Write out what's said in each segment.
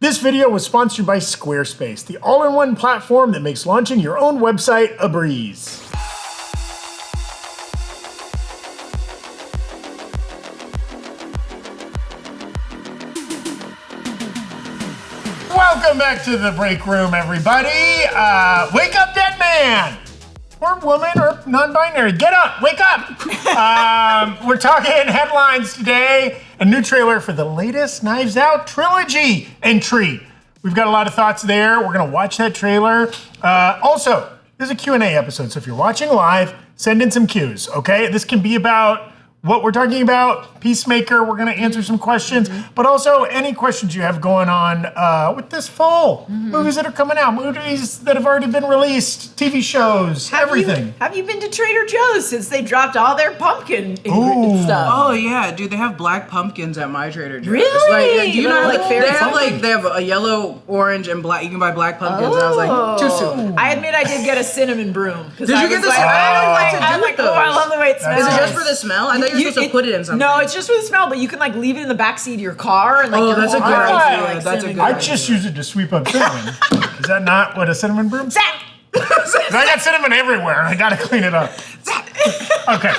This video was sponsored by Squarespace, the all-in-one platform that makes launching your own website a breeze. Welcome back to the break room, everybody. Wake up, dead man! Or woman, or non-binary. Get up, wake up! We're talking headlines today. A new trailer for the latest Knives Out trilogy entry. We've got a lot of thoughts there. We're gonna watch that trailer. Also, this is a Q&A episode, so if you're watching live, send in some Qs, okay? This can be about what we're talking about, Peacemaker, we're gonna answer some questions, but also any questions you have going on with this fall. Movies that are coming out, movies that have already been released, TV shows, everything. Have you been to Trader Joe's since they dropped all their pumpkin stuff? Oh yeah, dude, they have black pumpkins at my Trader Joe's. Really? Like, do you know, Like fairy they have a yellow, orange, and black. You can buy black pumpkins. And I was like, too soon. I admit I did get a cinnamon broom. Did you get the cinnamon? I don't know what to do with those. Oh, I love the way it smells. Is it just for the smell? I thought you were supposed to put it in something. No, it's just for the smell, but you can like leave it in the backseat of your car and like. Oh, that's a good idea. Like, that's a good I idea. just use it to sweep up cinnamon. Is that not what a cinnamon broom is? I got cinnamon everywhere and I gotta clean it up. Okay,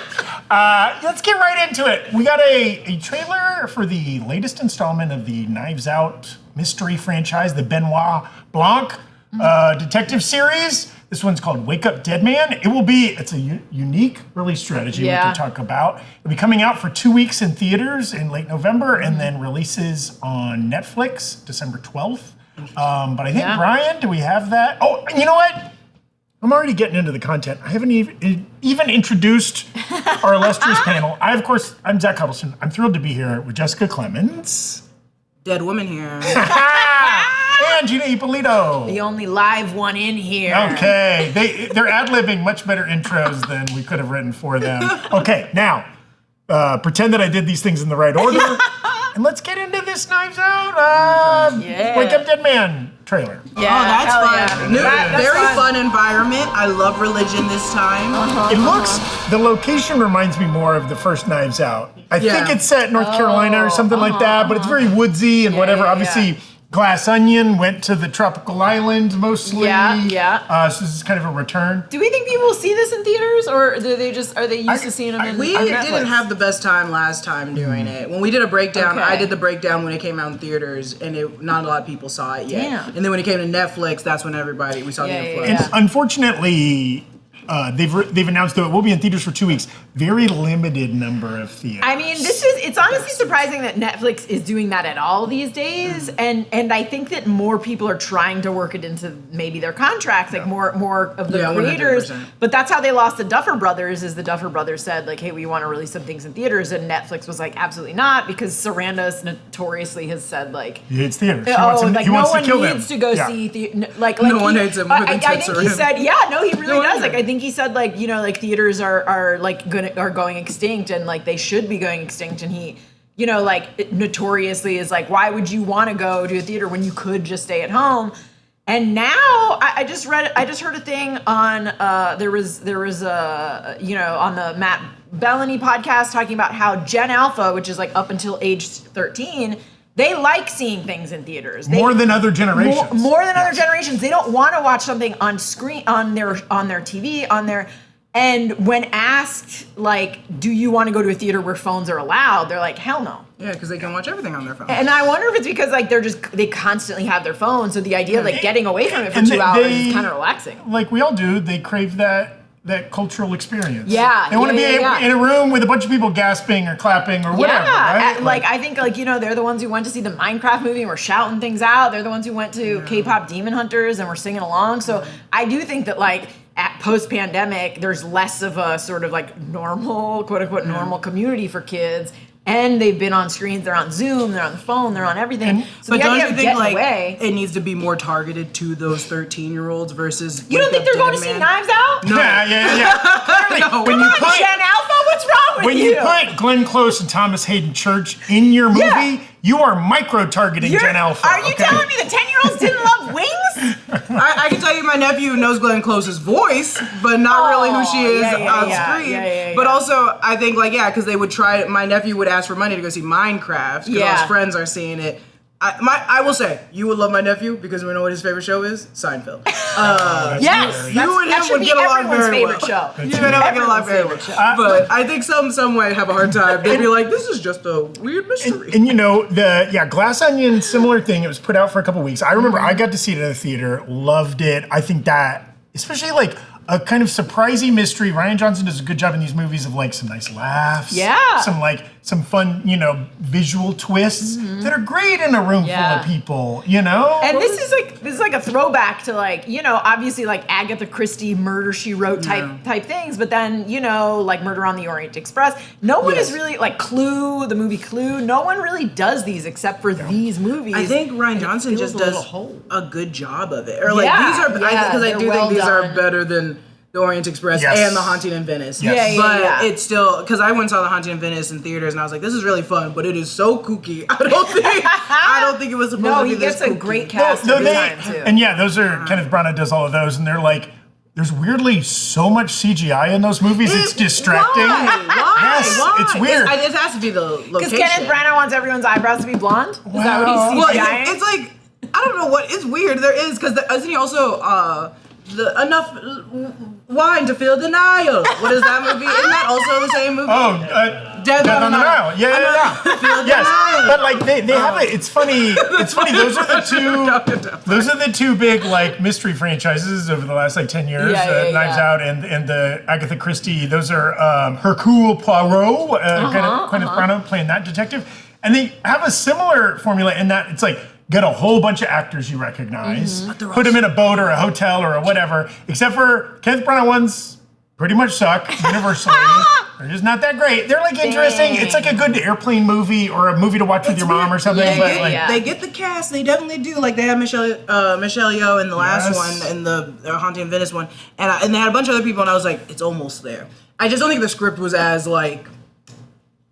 let's get right into it. We got a trailer for the latest installment of the Knives Out mystery franchise, the Benoit Blanc detective series. This one's called Wake Up Dead Man. It's a unique release strategy we can talk about. It'll be coming out for 2 weeks in theaters in late November and then releases on Netflix December 12th. But I think, Brian, do we have that? Oh, you know what? I'm already getting into the content. I haven't even introduced our illustrious panel. I'm Zach Huddleston. I'm thrilled to be here with Jessica Clemons. Dead woman here. And Gina Ippolito. The only live one in here. Okay, they're ad-libbing much better intros than we could have written for them. Okay, now, pretend that I did these things in the right order, and let's get into this Knives Out Wake Up Dead Man trailer. Yeah, that's fun. Yeah. Very fun environment. I love religion this time. The location reminds me more of the first Knives Out. I think it's set in North Carolina or something like that, but it's very woodsy and whatever. Obviously, Glass Onion went to the tropical island mostly. So this is kind of a return. Do we think people will see this in theaters, or are they used to seeing them in We on Netflix? didn't have the best time last time doing it. When we did a breakdown, I did the breakdown when it came out in theaters, and not a lot of people saw it yet. Damn. And then when it came to Netflix, that's when we saw the influx. And unfortunately, they've announced that it will be in theaters for 2 weeks. Very limited number of theaters. I mean, it's honestly surprising that Netflix is doing that at all these days, and I think that more people are trying to work it into maybe their contracts, like more of the creators. 100%. But that's how they lost the Duffer Brothers. Is the Duffer Brothers said like, hey, we want to release some things in theaters, and Netflix was like, absolutely not, because Sarandos notoriously has said like, he hates theaters. he wants to kill them. needs to go see like no one hates him. I think he said, he really does. Like, I think he said like, like theaters are going extinct, and like they should be going extinct, and he like notoriously is like, why would you want to go to a theater when you could just stay at home? And now I just heard a thing on there was a on the Matt Bellany podcast talking about how Gen Alpha, which is like up until age 13, they like seeing things in theaters. More than other generations. More than other generations. They don't want to watch something on screen, on their TV, and when asked, like, do you want to go to a theater where phones are allowed? They're like, hell no. Yeah, because they can watch everything on their phone. And I wonder if it's because like they constantly have their phones, so the idea of like getting away from it for 2 hours is kind of relaxing. Like we all do, they crave that cultural experience. Yeah. They want to be in a room with a bunch of people gasping or clapping or whatever, right? Like I think they're the ones who went to see the Minecraft movie and were shouting things out. They're the ones who went to K-pop Demon Hunters and were singing along. So I do think that like at post-pandemic, there's less of a sort of like normal, quote unquote, normal community for kids. And they've been on screens, they're on Zoom, they're on the phone, they're on everything. So but the don't idea you of think getting away, it needs to be more targeted to those 13-year-olds versus? You don't think they're going to see Knives Out? No. Yeah. No. When you put Gen Alpha, what's wrong with when you put Glenn Close and Thomas Hayden Church in your movie, you are micro-targeting Gen Alpha. Are you telling me the 10-year-olds didn't love Wings? I can tell you my nephew knows Glenn Close's voice, but not really who she is on screen. But also, I think, because they would try, my nephew would ask for money to go see Minecraft, because all his friends are seeing it. I will say, you would love my nephew because we know what his favorite show is? Seinfeld. Yes, you and him would get along very well. Show. You and him would get along very well. But I think some might have a hard time. They'd be like, this is just a weird mystery. And Glass Onion, similar thing. It was put out for a couple weeks. I remember I got to see it at the theater, loved it. I think that, especially like a kind of surprising mystery. Rian Johnson does a good job in these movies of like some nice laughs. Yeah. Some fun, visual twists that are great in a room full of people, And this is like a throwback to obviously like Agatha Christie Murder, She Wrote type things, but then, like Murder on the Orient Express. No one is really like Clue, the movie Clue. No one really does these except for these movies. I think Rian Johnson just does a good job of it. Or like these are, because I do think these are better than The Orient Express and The Haunting in Venice. Yes. But it's still, because I went and saw The Haunting in Venice in theaters and I was like, this is really fun, but it is so kooky. I don't think it was supposed to be this kooky. No, he gets a great cast every time too. And those are, Kenneth Branagh does all of those, and they're like, there's weirdly so much CGI in those movies, it's distracting. Why? Yes, Why? it's weird. It has to be the location. Because Kenneth Branagh wants everyone's eyebrows to be blonde? Is that what he's CGIing? Well, it's like, I don't know what, it's weird. There is, because isn't he also, enough wine to feel denial. What is that movie? Isn't that also the same movie? Death on the Nile. Yeah. Yes, but like they have it. It's funny. Those are the two big like mystery franchises over the last like 10 years. Knives Out and the Agatha Christie. Those are Hercule Poirot, Kenneth Branagh playing that detective, and they have a similar formula in that it's like, get a whole bunch of actors you recognize, put them in a boat or a hotel or a whatever, except for Kenneth Branagh ones pretty much suck universally. They're just not that great. They're like interesting. It's like a good airplane movie or a movie to watch with your mom or something. They get the cast. They definitely do. Like they had Michelle Yeoh in the last one and the Haunting in Venice one, and they had a bunch of other people, and I was like, it's almost there. I just don't think the script was as like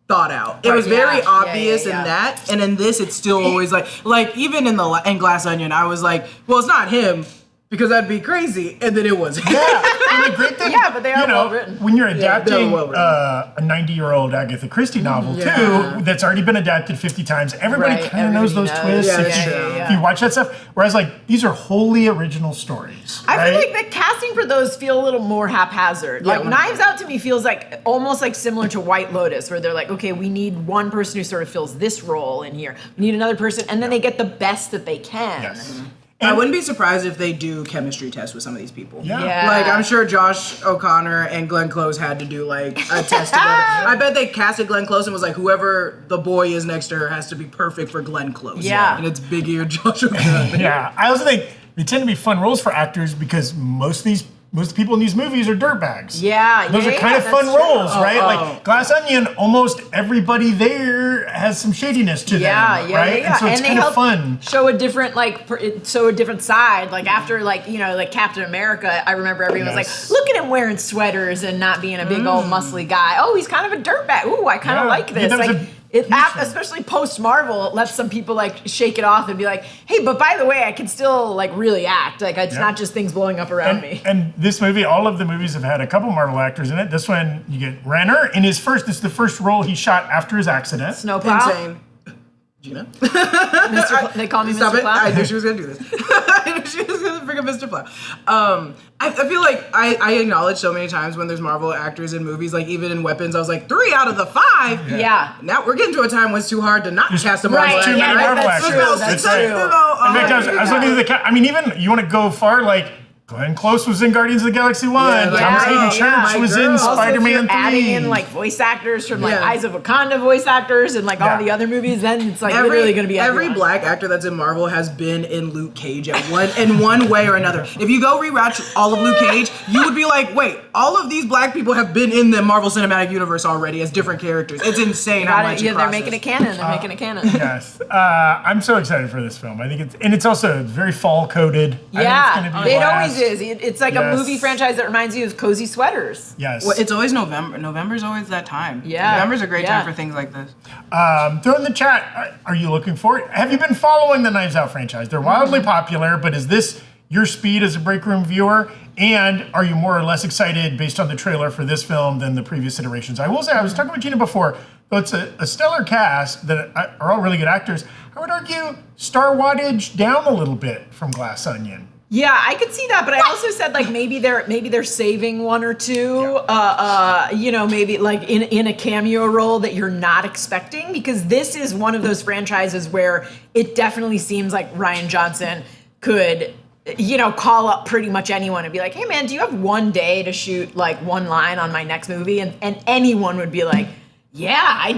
thought out. It was very obvious in that, and in this, it's still always like even in Glass Onion, I was like, well, it's not him because that'd be crazy, and then it was. And the great thing, but they are well written. When you're adapting a 90-year-old Agatha Christie novel too, that's already been adapted 50 times, everybody kind of knows those twists. If you watch that stuff, whereas like these are wholly original stories. I feel like the casting for those feel a little more haphazard. Like Knives Out to me feels like almost like similar to White Lotus, where they're like, okay, we need one person who sort of fills this role in here. We need another person, and then they get the best that they can. Yes. I wouldn't be surprised if they do chemistry tests with some of these people. Yeah. Like, I'm sure Josh O'Connor and Glenn Close had to do, like, a test together. I bet they casted Glenn Close and was like, whoever the boy is next to her has to be perfect for Glenn Close. Yeah. And it's big-eared Josh O'Connor. I also think they tend to be fun roles for actors because most people in these movies are dirtbags. Those are kind of fun roles, right? Like Glass Onion, almost everybody there has some shadiness to them, right? And so it's kind of fun. Show a different side. Like after like Captain America, I remember everyone was like, look at him wearing sweaters and not being a big old muscly guy. Oh, he's kind of a dirtbag. Ooh, I kind of like this. Especially post Marvel, it lets some people like shake it off and be like, hey, but by the way, I can still like really act. Like it's not just things blowing up around me. And this movie, all of the movies have had a couple Marvel actors in it. This one, you get Renner in this is the first role he shot after his accident. Snowplow. Insane. Gina? They call me Stop Mr. Plow? I knew she was going to do this. I knew she was going to bring up Mr. Plow. I feel like I acknowledge so many times when there's Marvel actors in movies, like even in Weapons, I was like, 3 out of the 5? Yeah. Now we're getting to a time when it's too hard to not cast a Marvel actor. Too many Marvel actors. That's true. I was looking at I mean, even you want to go far, like Glenn Close was in Guardians of the Galaxy 1. Thomas Hayden Church was in Spider-Man 3. Adding in like voice actors from like Eyes of Wakanda voice actors and like all the other movies, then it's like literally going to be every black actor that's in Marvel has been in Luke Cage in one way or another. If you go rewatch all of Luke Cage, you would be like, wait, all of these black people have been in the Marvel Cinematic Universe already as different characters. It's insane how much they're making it canon. They're making it canon. Yes. I'm so excited for this film. I think it's also very fall coded. Yeah, it always is. It's like a movie franchise that reminds you of cozy sweaters. Yes. Well, it's always November. November's always that time. Yeah. November's a great time for things like this. Throw in the chat, are you looking for it? Have you been following the Knives Out franchise? They're wildly popular, but is this your speed as a Breakroom viewer? And are you more or less excited based on the trailer for this film than the previous iterations? I will say, I was talking with Gina before, So it's a stellar cast that are all really good actors. I would argue star wattage down a little bit from Glass Onion. Yeah, I could see that, but I also said like maybe they're saving one or two, maybe like in a cameo role that you're not expecting, because this is one of those franchises where it definitely seems like Rian Johnson could, call up pretty much anyone and be like, hey man, do you have one day to shoot like one line on my next movie? And anyone would be like, yeah, I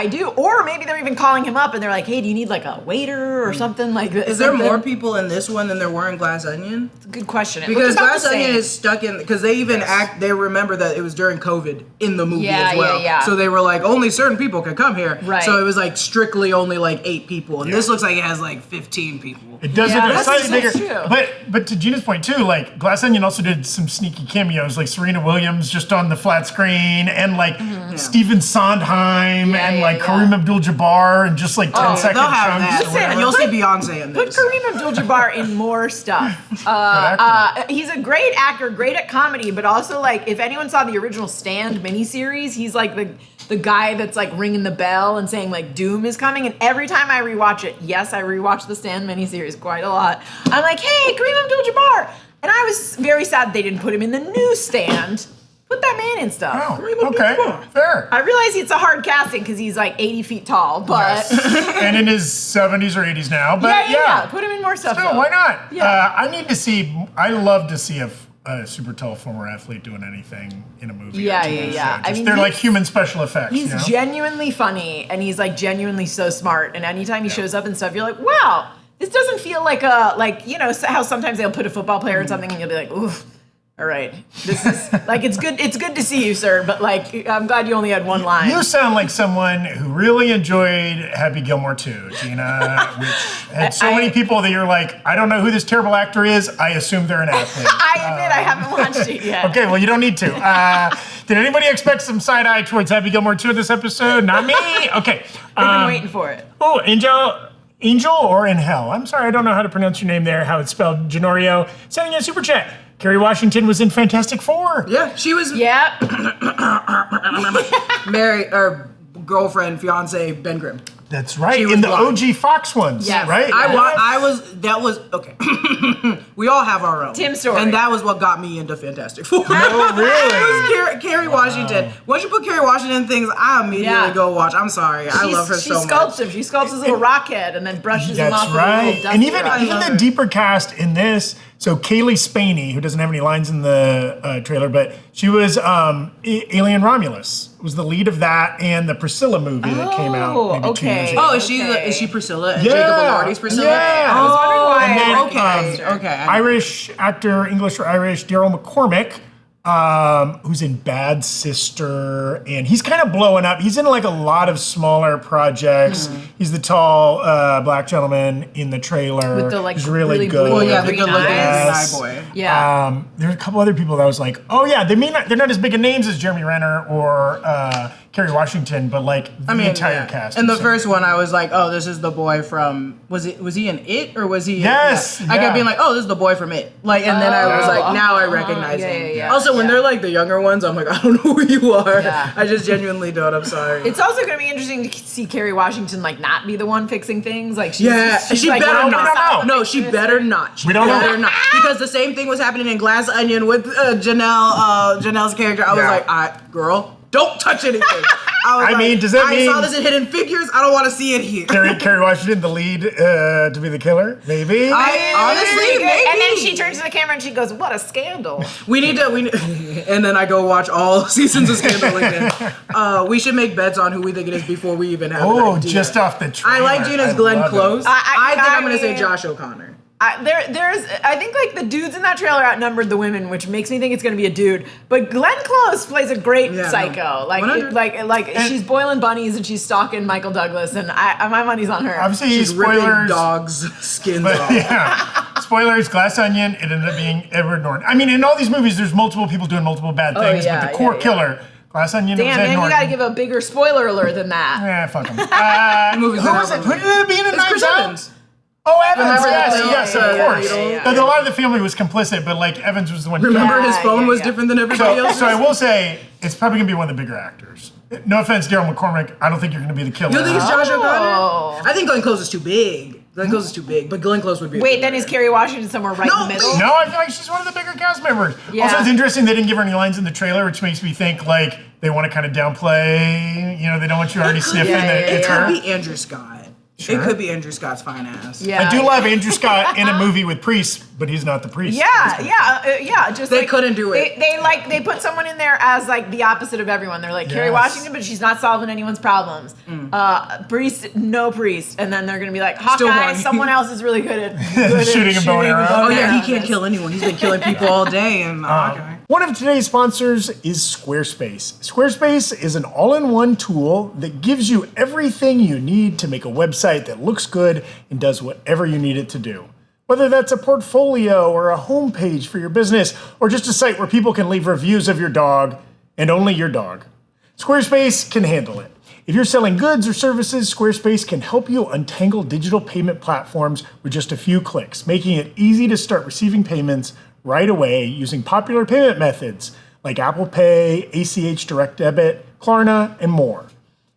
do. Or maybe they're even calling him up and they're like, hey, do you need like a waiter or something like that? Is there more people in this one than there were in Glass Onion? It's a good question. Because Glass Onion is stuck in, because they even they remember that it was during COVID in the movie as well. Yeah. So they were like, only certain people can come here. Right. So it was like strictly only like 8 people. And this looks like it has like 15 people. It does look slightly bigger. True. But to Gina's point too, like Glass Onion also did some sneaky cameos, like Serena Williams just on the flat screen, and like Stephen Sondheim and like Kareem Abdul-Jabbar, and just like 10-second They'll have chunks. that. And you'll see Beyonce in Put this. Kareem Abdul-Jabbar in more stuff. He's a great actor, great at comedy, but also like if anyone saw the original Stand miniseries, he's like the guy that's like ringing the bell and saying like doom is coming. And every time I rewatch it, yes, I rewatch the Stand miniseries quite a lot, I'm like, hey, Kareem Abdul-Jabbar. And I was very sad they didn't put him in the new Stand. Put that man in stuff. Oh, okay, fair. I realize it's a hard casting because he's like 80 feet tall, but and in his 70s or 80s now. But yeah. Put him in more stuff. Still, why not? Yeah. I love to see a super tall former athlete doing anything in a movie. Yeah. I mean, they're like human special effects. He's genuinely funny, and he's like genuinely so smart. And anytime he shows up and stuff, you're like, wow, this doesn't feel like how sometimes they'll put a football player in something and you'll be like, ooh. All right, this is like it's good to see you, sir. But like, I'm glad you only had one line. You sound like someone who really enjoyed Happy Gilmore 2, Gina, which had so many people that you're like, I don't know who this terrible actor is. I assume they're an athlete. I admit I haven't watched it yet. Okay, well you don't need to. Did anybody expect some side eye towards Happy Gilmore 2 in this episode? Not me. Okay, I've been waiting for it. Oh, Angel or in hell? I'm sorry, I don't know how to pronounce your name there. How it's spelled. Janorio sending in a super chat. Kerry Washington was in Fantastic Four. Yeah, she was. Yeah. Married or girlfriend, fiance, Ben Grimm. That's right. In the OG Fox ones, right? That was okay. We all have our own. Tim story. And that was what got me into Fantastic Four. Oh, really? It was Kerry Washington. Once you put Kerry Washington in things, I immediately go watch. I'm sorry. I love her so much. She sculpts him. She sculpts his little rock head and then brushes him off with a little dusty And even rock. the deeper cast in this, so Kaylee Spaney, who doesn't have any lines in the trailer, but she was Alien Romulus, was the lead of that and the Priscilla movie that came out maybe 2 years ago. Oh, is she Priscilla? And Jacob Elordi's Priscilla? Yeah. I was wondering why. Okay. Irish actor, English or Irish, Daryl McCormick, who's in Bad Sister, and he's kind of blowing up. He's in like a lot of smaller projects. He's the tall black gentleman in the trailer. With the like he's really blue, good. Well, yeah, the good looking eyes. eye boy. Yeah. There's a couple other people that I was like, oh yeah, they're not as big of names as Jeremy Renner or Kerry Washington, but like the entire cast. And the first one, I was like, oh, this is the boy from. Was he in It or was he? Yes. I kept being like, oh, this is the boy from It. Like, and then I was like, now I recognize him. Yeah. Also, when they're like the younger ones, I'm like, I don't know who you are. Yeah. I just genuinely don't. I'm sorry. It's also going to be interesting to see Kerry Washington like not be the one fixing things. Like she like, better we don't know. not. No, she better not. We don't know. Better not. Because the same thing was happening in Glass Onion with Janelle's character. I was like, girl, don't touch anything. Does that mean I saw this in Hidden Figures? I don't want to see it here. Kerry Washington, the lead, to be the killer? Maybe. Honestly, maybe. And then she turns to the camera and she goes, "What a scandal!" We need, and then I go watch all seasons of Scandal again. We should make bets on who we think it is before we even have an idea. Just off the trailer. I like Gina's Glenn Close. I think I'm going to say Josh O'Connor. I think like the dudes in that trailer outnumbered the women, which makes me think it's going to be a dude. But Glenn Close plays a great psycho. Like she's boiling bunnies and she's stalking Michael Douglas, and my money's on her. Obviously, She's ripping spoilers. dogs' skins off. Yeah. Spoilers, Glass Onion, it ended up being Edward Norton. I mean, in all these movies, there's multiple people doing multiple bad things, but the core killer, Glass Onion, Damn, was Ed man, Norton. you gotta give a bigger spoiler alert than that. Yeah, fuck him. Who was it? Who did it be in It's Chris Knives Out? Evans. Oh, Evans, Remember yes, the- of course. yeah. But a lot of the family was complicit, but like Evans was the one. Remember Yeah, his phone yeah, was yeah. different than everybody else. So I will say, it's probably going to be one of the bigger actors. No offense, Daryl McCormick. I don't think you're going to be the killer. You don't think it's Josh Oh. O'Connor? I think Glenn Close is too big. Glenn Close is too big, but Glenn Close would be. Wait, then is Kerry Washington somewhere right in the middle? No, I feel like she's one of the bigger cast members. Yeah. Also, it's interesting they didn't give her any lines in the trailer, which makes me think like they want to kind of downplay. You know, they don't want you already sniffing that It it's her. could be Andrew Scott. Sure. It could be Andrew Scott's fine ass. Yeah. I do love Andrew Scott in a movie with priests, but he's not the priest. Yeah. Just They like, couldn't do it. They put someone in there as like the opposite of everyone. They're like Kerry Yes. Washington, but she's not solving anyone's problems. Priest, no priest, and then they're gonna be like Still Hawkeye. one. Someone else is really good at Shooting a bow and arrow. Oh yeah, arrows. he can't kill anyone. He's been killing people all day. And okay. One of today's sponsors is Squarespace. Squarespace is an all-in-one tool that gives you everything you need to make a website that looks good and does whatever you need it to do. Whether that's a portfolio or a homepage for your business, or just a site where people can leave reviews of your dog, and only your dog. Squarespace can handle it. If you're selling goods or services, Squarespace can help you untangle digital payment platforms with just a few clicks, making it easy to start receiving payments right away using popular payment methods like Apple Pay, ACH Direct Debit, Klarna, and more.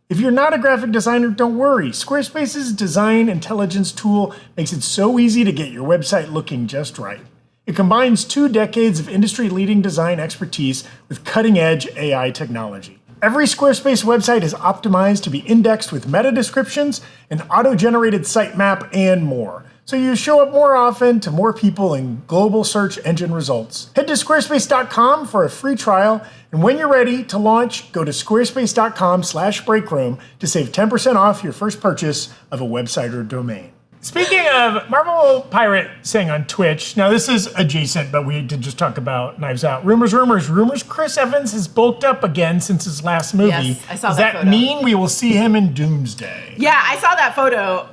If you're not a graphic designer, don't worry. Squarespace's design intelligence tool makes it so easy to get your website looking just right. It combines 2 decades of industry-leading design expertise with cutting-edge AI technology. Every Squarespace website is optimized to be indexed with meta descriptions, an auto-generated sitemap, and more. So you show up more often to more people in global search engine results. Head to squarespace.com for a free trial, and when you're ready to launch, go to squarespace.com/breakroom to save 10% off your first purchase of a website or domain. Speaking of Marvel Pirate saying on Twitch, now this is adjacent, but we did just talk about Knives Out. Rumors. Chris Evans has bulked up again since his last movie. Yes, I saw Does that that photo. mean we will see him in Doomsday? Yeah, I saw that photo.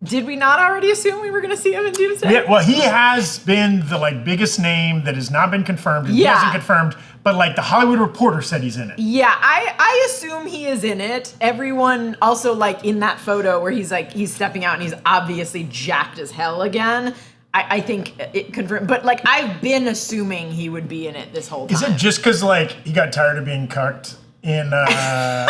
Did we not already assume we were going to see him in Doomsday? Yeah, well, he has been the biggest name that has not been confirmed. And He Yeah. hasn't confirmed, but the Hollywood Reporter said he's in it. Yeah, I assume he is in it. Everyone also in that photo where he's stepping out and he's obviously jacked as hell again. I think it confirmed, but I've been assuming he would be in it this whole time. Is it just because he got tired of being cucked in The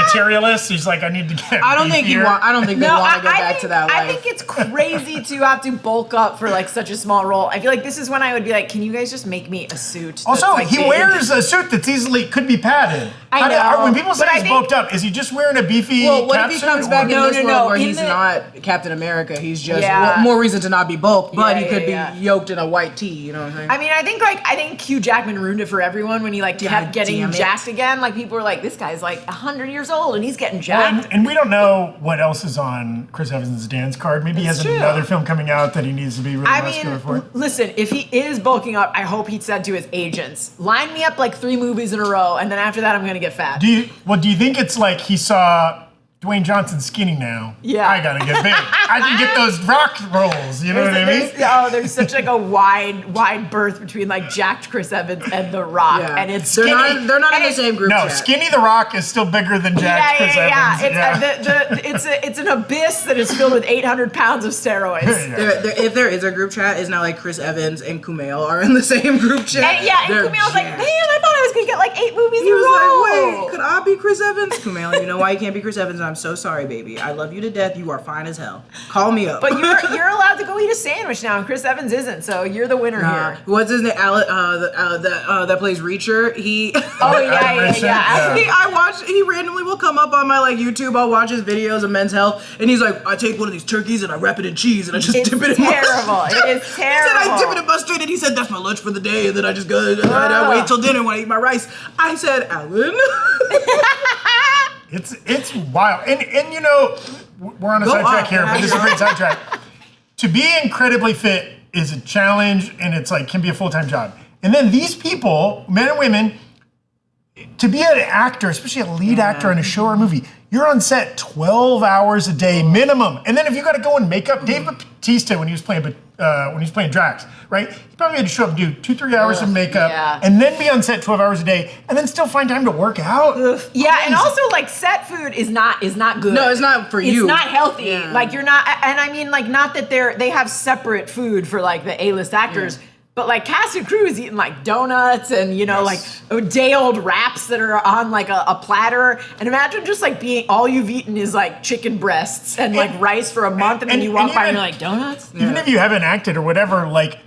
Materialist? He's like, I need to get. I don't think beefier. I don't think they want to go back to that life. I think it's crazy to have to bulk up for such a small role. I feel like this is when I would be like, can you guys just make me a suit? That's, Also, he big? wears a suit that's easily could be padded. I know, When people say but I he's think- bulked up, is he just wearing a beefy? Well, what cap if he suit, comes or- back in No, this no, world no, where in he's the- not Captain America? He's just Yeah. more reason to not be bulked, but he Yeah, could yeah, be yeah. yoked in a white tee. You know what I'm saying? I mean, I think Hugh Jackman ruined it for everyone when he kept getting damn it. jacked again. People were like, this guy's 100 years old and he's getting Well, jacked. and we don't know what else is on Chris Evans' dance card. Maybe he has That's true. another film coming out that he needs to be really I muscular mean, for. listen, if he is bulking up, I hope he said to his agents, line me up 3 movies in a row, and then after that, I'm going to get fat. Do you think it's he saw Dwayne Johnson skinny now? Yeah. I gotta get big. I can get those rock rolls. You know what I mean? There's such a wide berth between jacked Chris Evans and The Rock, Yeah. and it's they're skinny. not in and the it's- same group No, chat. Skinny the Rock is still bigger than Jack Chris Evans. It's an abyss that is filled with 800 pounds of steroids. If there is a group chat, it's not Chris Evans and Kumail are in the same group chat. And They're Kumail's like, man, jacked. I thought I was gonna get 8 movies He in a was row. like, wait, could I be Chris Evans? Kumail, you know why you can't be Chris Evans? I'm so sorry, baby. I love you to death. You are fine as hell. Call me up. But you're allowed to go eat a sandwich now, and Chris Evans isn't, so you're the winner here. What's his name? That plays Reacher. He. Oh yeah. He randomly will come up on my YouTube. I'll watch his videos of Men's Health, and he's like, I take one of these turkeys and I wrap it in cheese and I just It's dip it in terrible. mustard. It is He said I dip it terrible. in mustard, and he said that's my lunch for the day, and then I just go. I wait till dinner when I eat my rice. I said, Alan. It's wild. And we're on a Go sidetrack on. here, but this is a great sidetrack. To be incredibly fit is a challenge, and it's can be a full-time job. And then these people, men and women, to be an actor, especially a lead actor in a show or a movie, you're on set 12 hours a day minimum. And then if you got to go and make up, Dave Bautista when he was playing Drax, right? He probably had to show up and do 2-3 hours of makeup, and then be on set 12 hours a day, and then still find time to work out. Yeah, and also like set food is not good. No, it's not for you. It's not healthy. Yeah. Like you're not, and I mean like not that they have separate food for like the A-list actors. Yeah. But like cast and crew is eating like donuts and like day old wraps that are on like a platter. And imagine just like being all you've eaten is like chicken breasts and like rice for a month, and then you walk by and you're like, donuts? Even if you haven't acted or whatever, like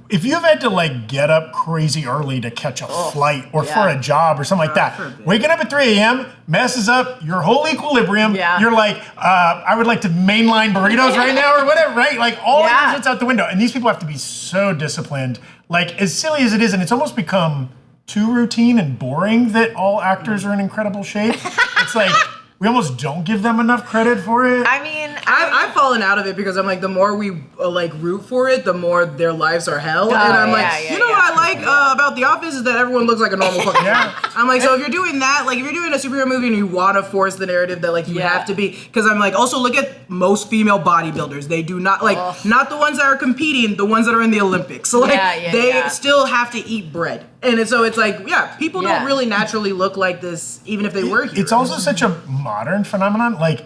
if you've had to like get up crazy early to catch a flight or for a job or something like that, waking up at 3 a.m. messes up your whole equilibrium. Yeah. You're like, I would like to mainline burritos right now or whatever, right? Like all of your shit's out the window. And these people have to be so disciplined. Like as silly as it is, and it's almost become too routine and boring that all actors are in incredible shape. It's like, we almost don't give them enough credit for it. I mean, I've fallen out of it because I'm like, the more we like root for it, the more their lives are hell. And I'm what I like about The Office is that everyone looks like a normal fucking person. I'm like, so if you're doing that, like if you're doing a superhero movie and you want to force the narrative that like you have to be, because I'm like, also look at most female bodybuilders. They do not like, not the ones that are competing, the ones that are in the Olympics. So like, they still have to eat bread. And so it's like, people don't really naturally look like this, even if they were heroes. It's also such a modern phenomenon. Like,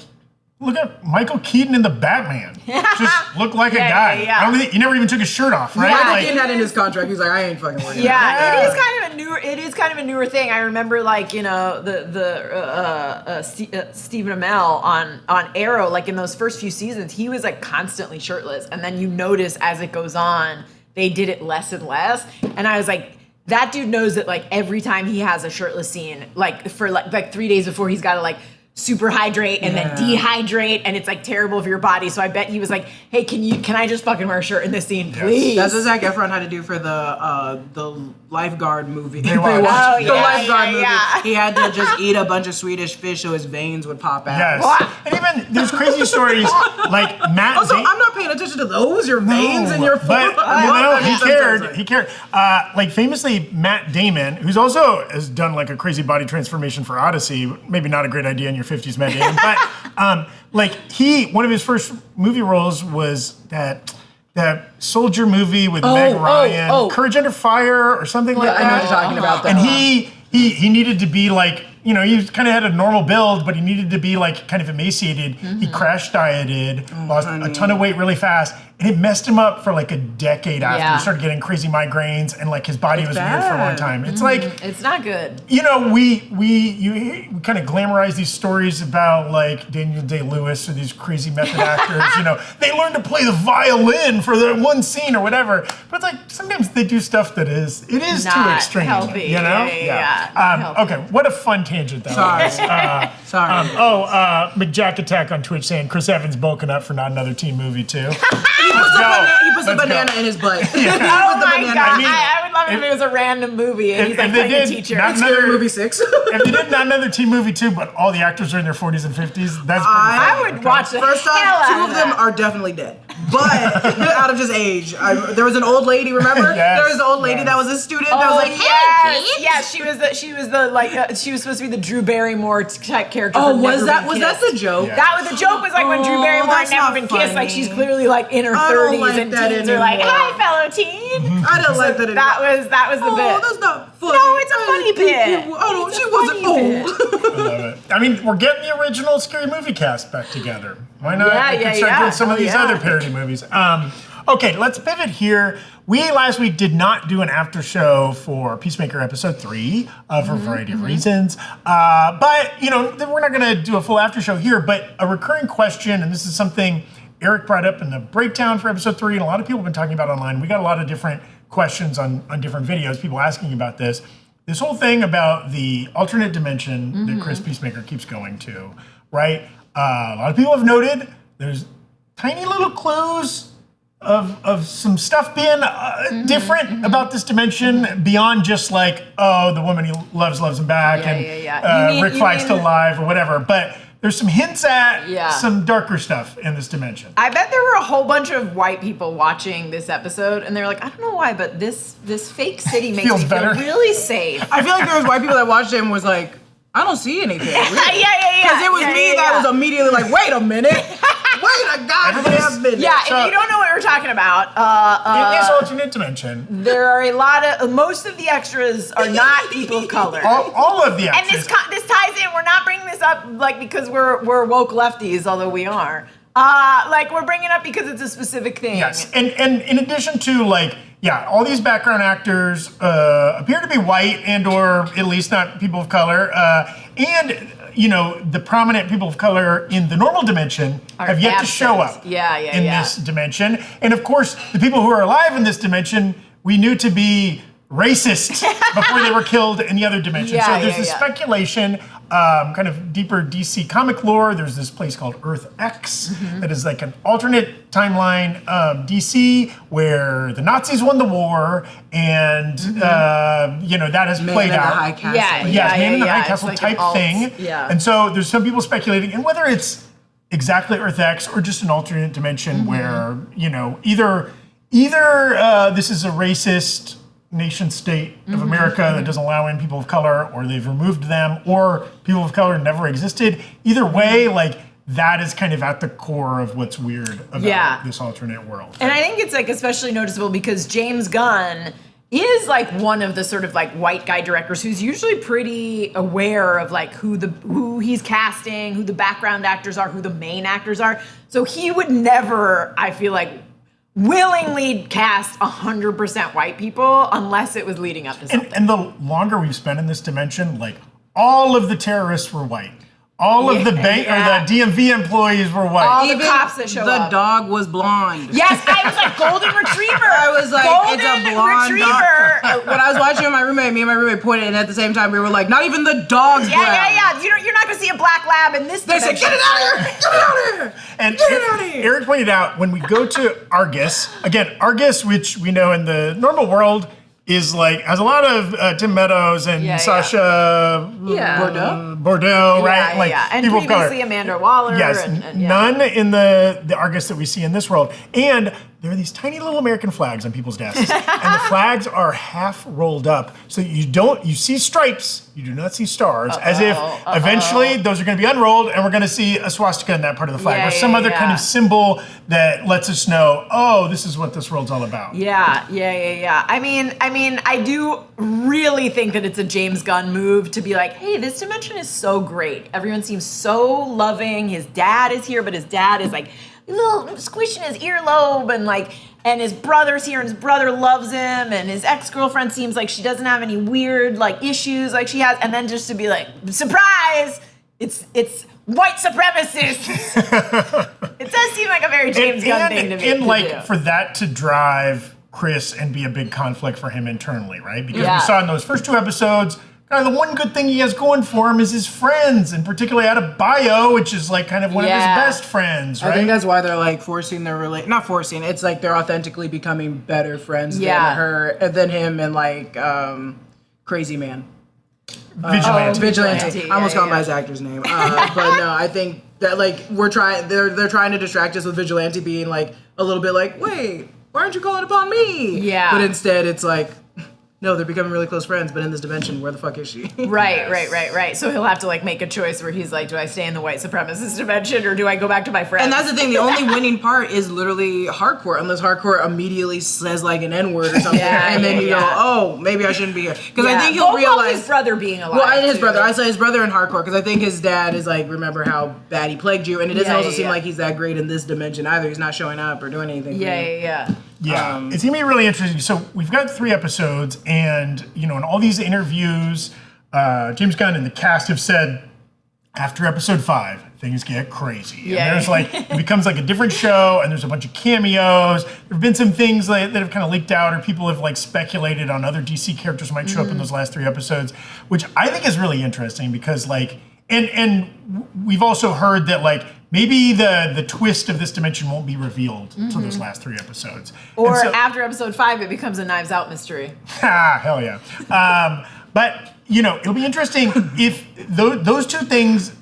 look at Michael Keaton in the Batman. Just looked like a guy. I don't think he never even took his shirt off, right? Yeah, he didn't have in his contract. He's like, I ain't fucking working. It is kind of a newer thing. I remember like Stephen Amell on Arrow, like in those first few seasons, he was like constantly shirtless, and then you notice as it goes on, they did it less and less, and I was like, that dude knows that like every time he has a shirtless scene, like for like 3 days before, he's got to like super hydrate and then dehydrate, and it's like terrible for your body. So I bet he was like, hey, can I just fucking wear a shirt in this scene, please? That's what Zac Efron had to do for the lifeguard movie. The lifeguard movie. He had to just eat a bunch of Swedish fish so his veins would pop out. Yes. And even there's crazy stories like Matt. Also, I'm not paying attention to those. Your veins and your foot. But he cared. Like famously, Matt Damon, who's also has done like a crazy body transformation for Odyssey. Maybe not a great idea in your 50s, Matt Damon, but like one of his first movie roles was that soldier movie with Meg Ryan, Courage Under Fire or something like that. I know what you're talking about. And he needed to be like, he kind of had a normal build, but he needed to be like kind of emaciated. He crash dieted, lost a ton of weight really fast, and it messed him up for like a decade after. He started getting crazy migraines, and like his body was weird for a long time. It's like, it's not good. We kind of glamorize these stories about like Daniel Day-Lewis or these crazy method actors. They learn to play the violin for that one scene or whatever. But it's like sometimes they do stuff that is too extreme. Healthy. Okay, what a fun tangent that was. Sorry. McJack Attack on Twitch saying Chris Evans bulking up for not another teen movie too. He puts the banana in his butt. Oh my god! I would love it if it was a random movie and he's like playing a teacher. Scary Movie 6. If they did not another teen movie too, but all the actors are in their 40s and 50s, that's pretty I would watch it. First off, 2 of them are definitely dead. But out of just age. There was an old lady, remember? There was an old lady that was a student that was like, hey, kids. Yeah, she was supposed to be the Drew Barrymore type character. Oh, was that the joke? Yeah. That was the joke. Was like when Drew Barrymore had never been kissed. Like she's clearly like in her 30s, and teens are like, "Hi, fellow teen." I don't like that anymore. That was the bit. Oh, that's not funny. No, it's a funny bit. She wasn't old. I love it. I mean, we're getting the original Scary Movie cast back together. Why not? We could start doing some of these other parody movies. Okay, let's pivot here. We last week did not do an after show for Peacemaker episode 3 for a variety of reasons. But, we're not going to do a full after show here, but a recurring question, and this is something Eric brought up in the breakdown for episode 3, and a lot of people have been talking about online. We got a lot of different questions on different videos, people asking about this. This whole thing about the alternate dimension that Chris Peacemaker keeps going to, right? A lot of people have noted there's tiny little clues of some stuff being different about this dimension beyond just like, the woman he loves him back, and Rick Flagg's still alive or whatever. But there's some hints at Yeah. some darker stuff in this dimension. I bet there were a whole bunch of white people watching this episode, and they're like, I don't know why, but this fake city makes Feels me better. feel really safe. I feel like there was white people that watched it and was like, I don't see anything. yeah. Because it was me that was immediately like, wait a minute. Wait a goddamn minute. Yeah, So- if you don't know what we're talking about, In this alternate dimension, there are a lot of, most of the extras are not people of color. all of the And actors. this ties in. We're not bringing this up like because we're woke lefties, although we are. Like we're bringing it up because it's a specific thing. Yes, and in addition to like, yeah, all these background actors appear to be white and or at least not people of color, and you know the prominent people of color in the normal dimension have yet to show up. In this dimension, and of course the people who are alive in this dimension we knew to be racist before they were killed in the other dimension. So there's this speculation. Kind of deeper DC comic lore. There's this place called Earth X that is like an alternate timeline DC where the Nazis won the war, and you know that has played out. High Castle. Man in the High Castle like type thing. Yeah. And so there's some people speculating, and whether it's exactly Earth X or just an alternate dimension where you know either this is a racist nation state of America that doesn't allow in people of color, or they've removed them, or people of color never existed. Either way, like that is kind of at the core of what's weird about this alternate world. And I think it's like especially noticeable because James Gunn is like one of the sort of like white guy directors who's usually pretty aware of like who he's casting, who the background actors are, who the main actors are. So he would never, I feel like, willingly cast 100% white people unless it was leading up to something. And the longer we've spent in this dimension, like all of the terrorists were white. All of the bank or the DMV employees were white. All the cops that show up. The dog was blonde. Yes, I was like, golden retriever. I was like, golden it's a blonde retriever. dog. When I was watching me and my roommate pointed, and at the same time we were like, not even the dog's brown. Yeah. You're not gonna see a black lab in this. They said, get it out of here! Get it out of here! And Get it out of here! Eric pointed out when we go to Argus, again, Argus, which we know in the normal world is like, has a lot of Tim Meadows and Sasha Bordeaux, right? Like and people of color. previously Amanda Waller. Yes, none in the Argus that we see in this world. And there are these tiny little American flags on people's desks. And the flags are half rolled up. So you see stripes, you do not see stars, as if eventually those are going to be unrolled and we're going to see a swastika in that part of the flag or some other kind of symbol that lets us know, oh, this is what this world's all about. Yeah. I mean, I do really think that it's a James Gunn move to be like, hey, this dimension is so great. Everyone seems so loving. His dad is here, but his dad is like a little squishing his earlobe and his brother's here and his brother loves him and his ex-girlfriend seems like she doesn't have any weird like issues like she has. And then just to be like, surprise, it's white supremacists. It does seem like a very James Gunn thing to me. And like do. for that to drive Chris and be a big conflict for him internally, right? Because we saw in those first two episodes, kind of the one good thing he has going for him is his friends, and particularly out of Bio, which is like kind of one of his best friends, right? I think that's why they're like forcing their not forcing. It's like they're authentically becoming better friends than him and like Crazy Man. Vigilante. I almost called him by his actor's name, but no, I think that like they're trying to distract us with Vigilante being like a little bit like, wait, why aren't you calling upon me? Yeah. But instead, it's like, no, they're becoming really close friends, but in this dimension, where the fuck is she? Right. So he'll have to like make a choice where he's like, do I stay in the white supremacist dimension or do I go back to my friends? And that's the thing, the only winning part is literally hardcore, unless hardcore immediately says like an N-word or something, and then you go, oh, maybe I shouldn't be here. Because I think he'll realize his brother being alive. Well, and his brother. I say his brother in hardcore, because I think his dad is like, remember how bad he plagued you, and it doesn't also seem like he's that great in this dimension either. He's not showing up or doing anything. Yeah, it's gonna be really interesting. So we've got 3 episodes, and you know, in all these interviews, James Gunn and the cast have said after episode 5, things get crazy. And there's like it becomes like a different show, and there's a bunch of cameos. There've been some things that have kind of leaked out, or people have like speculated on other DC characters might show up in those last 3 episodes, which I think is really interesting because like, and we've also heard that like, maybe the twist of this dimension won't be revealed until those last 3 episodes. Or after episode 5, it becomes a Knives Out mystery. Hell yeah. But, you know, it'll be interesting if those 2 things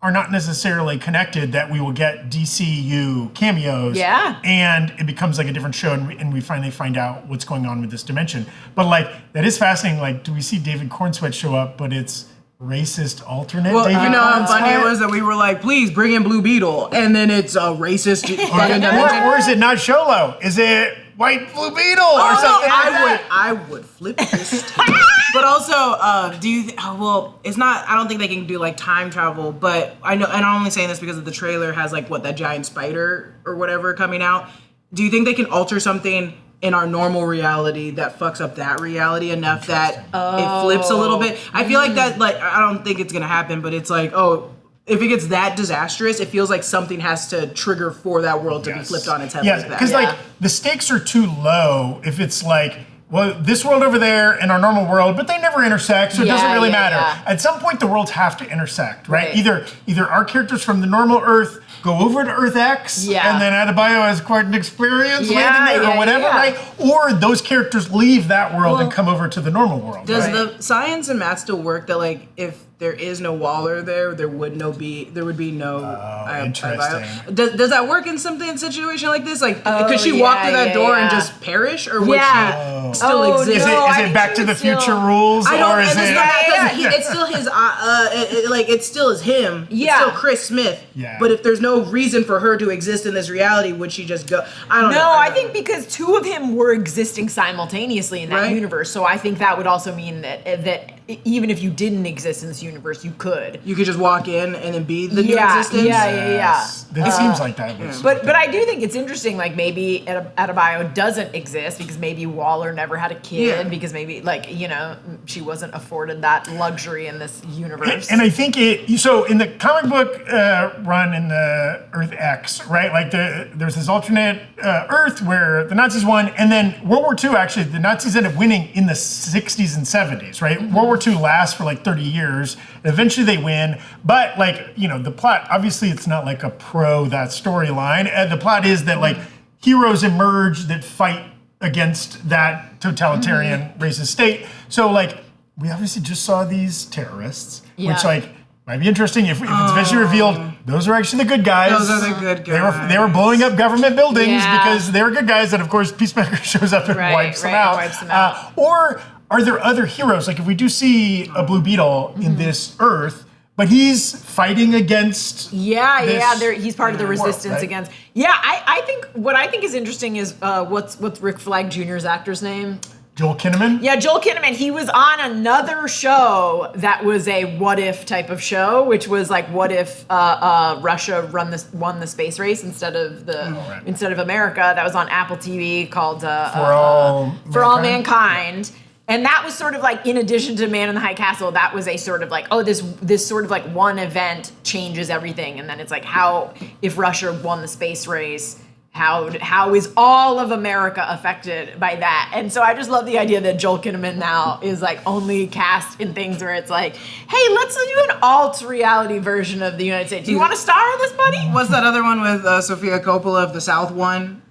are not necessarily connected, that we will get DCU cameos. Yeah. And it becomes like a different show, and we finally find out what's going on with this dimension. But like, that is fascinating. Like, do we see David Cornsweet show up, but it's racist alternate Well, David you know how funny it Cornsweet? was that we were like, please bring in Blue Beetle, and then it's a racist. Or is it not Sholo? Is it White Blue Beetle or something? I would flip this table. But also, do you? Well, it's not. I don't think they can do like time travel. But I know, and I'm only saying this because of the trailer has like that giant spider or whatever coming out. Do you think they can alter something in our normal reality that fucks up that reality enough that it flips a little bit? I feel like that. Like, I don't think it's gonna happen, but it's like, if it gets that disastrous, it feels like something has to trigger for that world to be flipped on its head like that. Because like the stakes are too low if it's like, well, this world over there and our normal world, but they never intersect, so it doesn't really matter. Yeah. At some point, the worlds have to intersect, right? Either our characters from the normal Earth go over to Earth X, and then Adebayo has quite an experience landing there, or whatever, right? Or those characters leave that world and come over to the normal world. Does the science and math still work that like if there is no Waller there would be no interesting. Does that work in something situation like this? Like, could she walk through that door and just perish, or would she still exist? Is it Back to the Future rules, I don't. or is it? It's still his. It still is him. Yeah. It's still Chris Smith. Yeah. But if there's no reason for her to exist in this reality, would she just go? I don't know. No, I think because two of him were existing simultaneously in that universe, so I think that would also mean that even if you didn't exist in this universe, you could. You could just walk in and then be the new existence. Yeah. That seems like that. But I do think it's interesting. Like maybe Adebayo doesn't exist because maybe Waller never had a kid because maybe she wasn't afforded that luxury in this universe. And I think so in the comic book run in the Earth X, right? Like there's this alternate Earth where the Nazis won, and then World War II. Actually, the Nazis ended up winning in the 60s and 70s, right? World War II lasts for like 30 years. And eventually they win, but the plot. Obviously, it's not like a that storyline. And the plot is that like heroes emerge that fight against that totalitarian racist state. So like we obviously just saw these terrorists, which like might be interesting if it's eventually revealed those are actually the good guys. Those are the good guys. They were blowing up government buildings because they were good guys, and of course Peacemaker shows up and wipes them out. Or are there other heroes? Like if we do see a Blue Beetle in this Earth, but he's fighting against. He's part of the resistance right? against. Yeah, I think what I think is interesting is what's Rick Flag Jr.'s actor's name? Joel Kinnaman? Yeah, Joel Kinnaman. He was on another show that was a what if type of show, which was like what if Russia won the space race instead of America. That was on Apple TV called For All Mankind. And that was sort of like, in addition to Man in the High Castle, that was a sort of like, this sort of like one event changes everything. And then it's like, how, if Russia won the space race, how is all of America affected by that? And so I just love the idea that Joel Kinnaman now is like only cast in things where it's like, hey, let's do an alt reality version of the United States. Do you want to star in this, buddy? What's that other one with Sofia Coppola of the South one?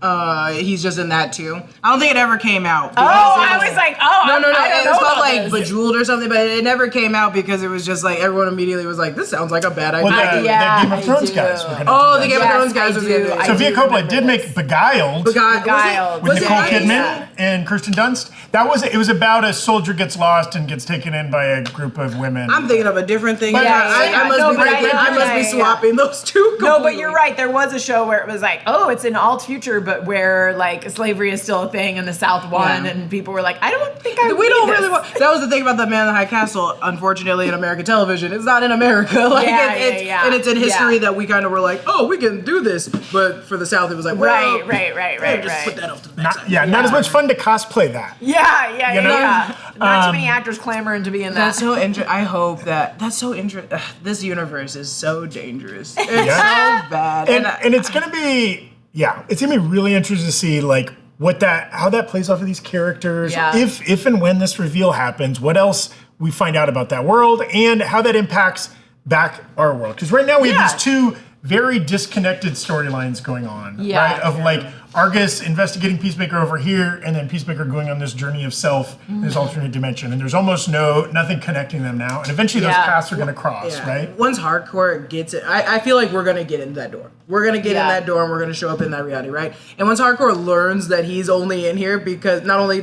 He's just in that too. I don't think it ever came out. No. It was called like Bejeweled or something, but it never came out because it was just like everyone immediately was like, this sounds like a bad idea. Well, the Game of Thrones guys were the Game of Thrones guys were going to do it. Sofia Coppola did make Beguiled. With Nicole Kidman and Kirsten Dunst. It was about a soldier gets lost and gets taken in by a group of women. I'm thinking of a different thing. I must be swapping those two completely. No, but you're right. There was a show where it was like, it's an alt future, but where like slavery is still a thing in the South won, and people were like, I don't think we don't really want. That was the thing about the Man in the High Castle. Unfortunately, in American television, it's not in America. Like and it's in history that we kind of were like, we can do this, but for the South, it was like, right. Just put that off to the back. Not as much fun to cosplay that. Not too many actors clamoring to be in that. That's so interesting. I hope that's so interesting. This universe is so dangerous. It's so bad. And it's gonna be it's gonna be really interesting to see like how that plays off of these characters. If and when this reveal happens, what else we find out about that world and how that impacts back our world. Because right now we have these two very disconnected storylines going on, right? Of like, Argus investigating Peacemaker over here, and then Peacemaker going on this journey of self in this alternate dimension. And there's almost nothing connecting them now. And eventually those paths are going to cross, right? Once Hardcore gets it, I feel like we're going to get in that door. We're going to get in that door and we're going to show up in that reality, right? And once Hardcore learns that he's only in here because not only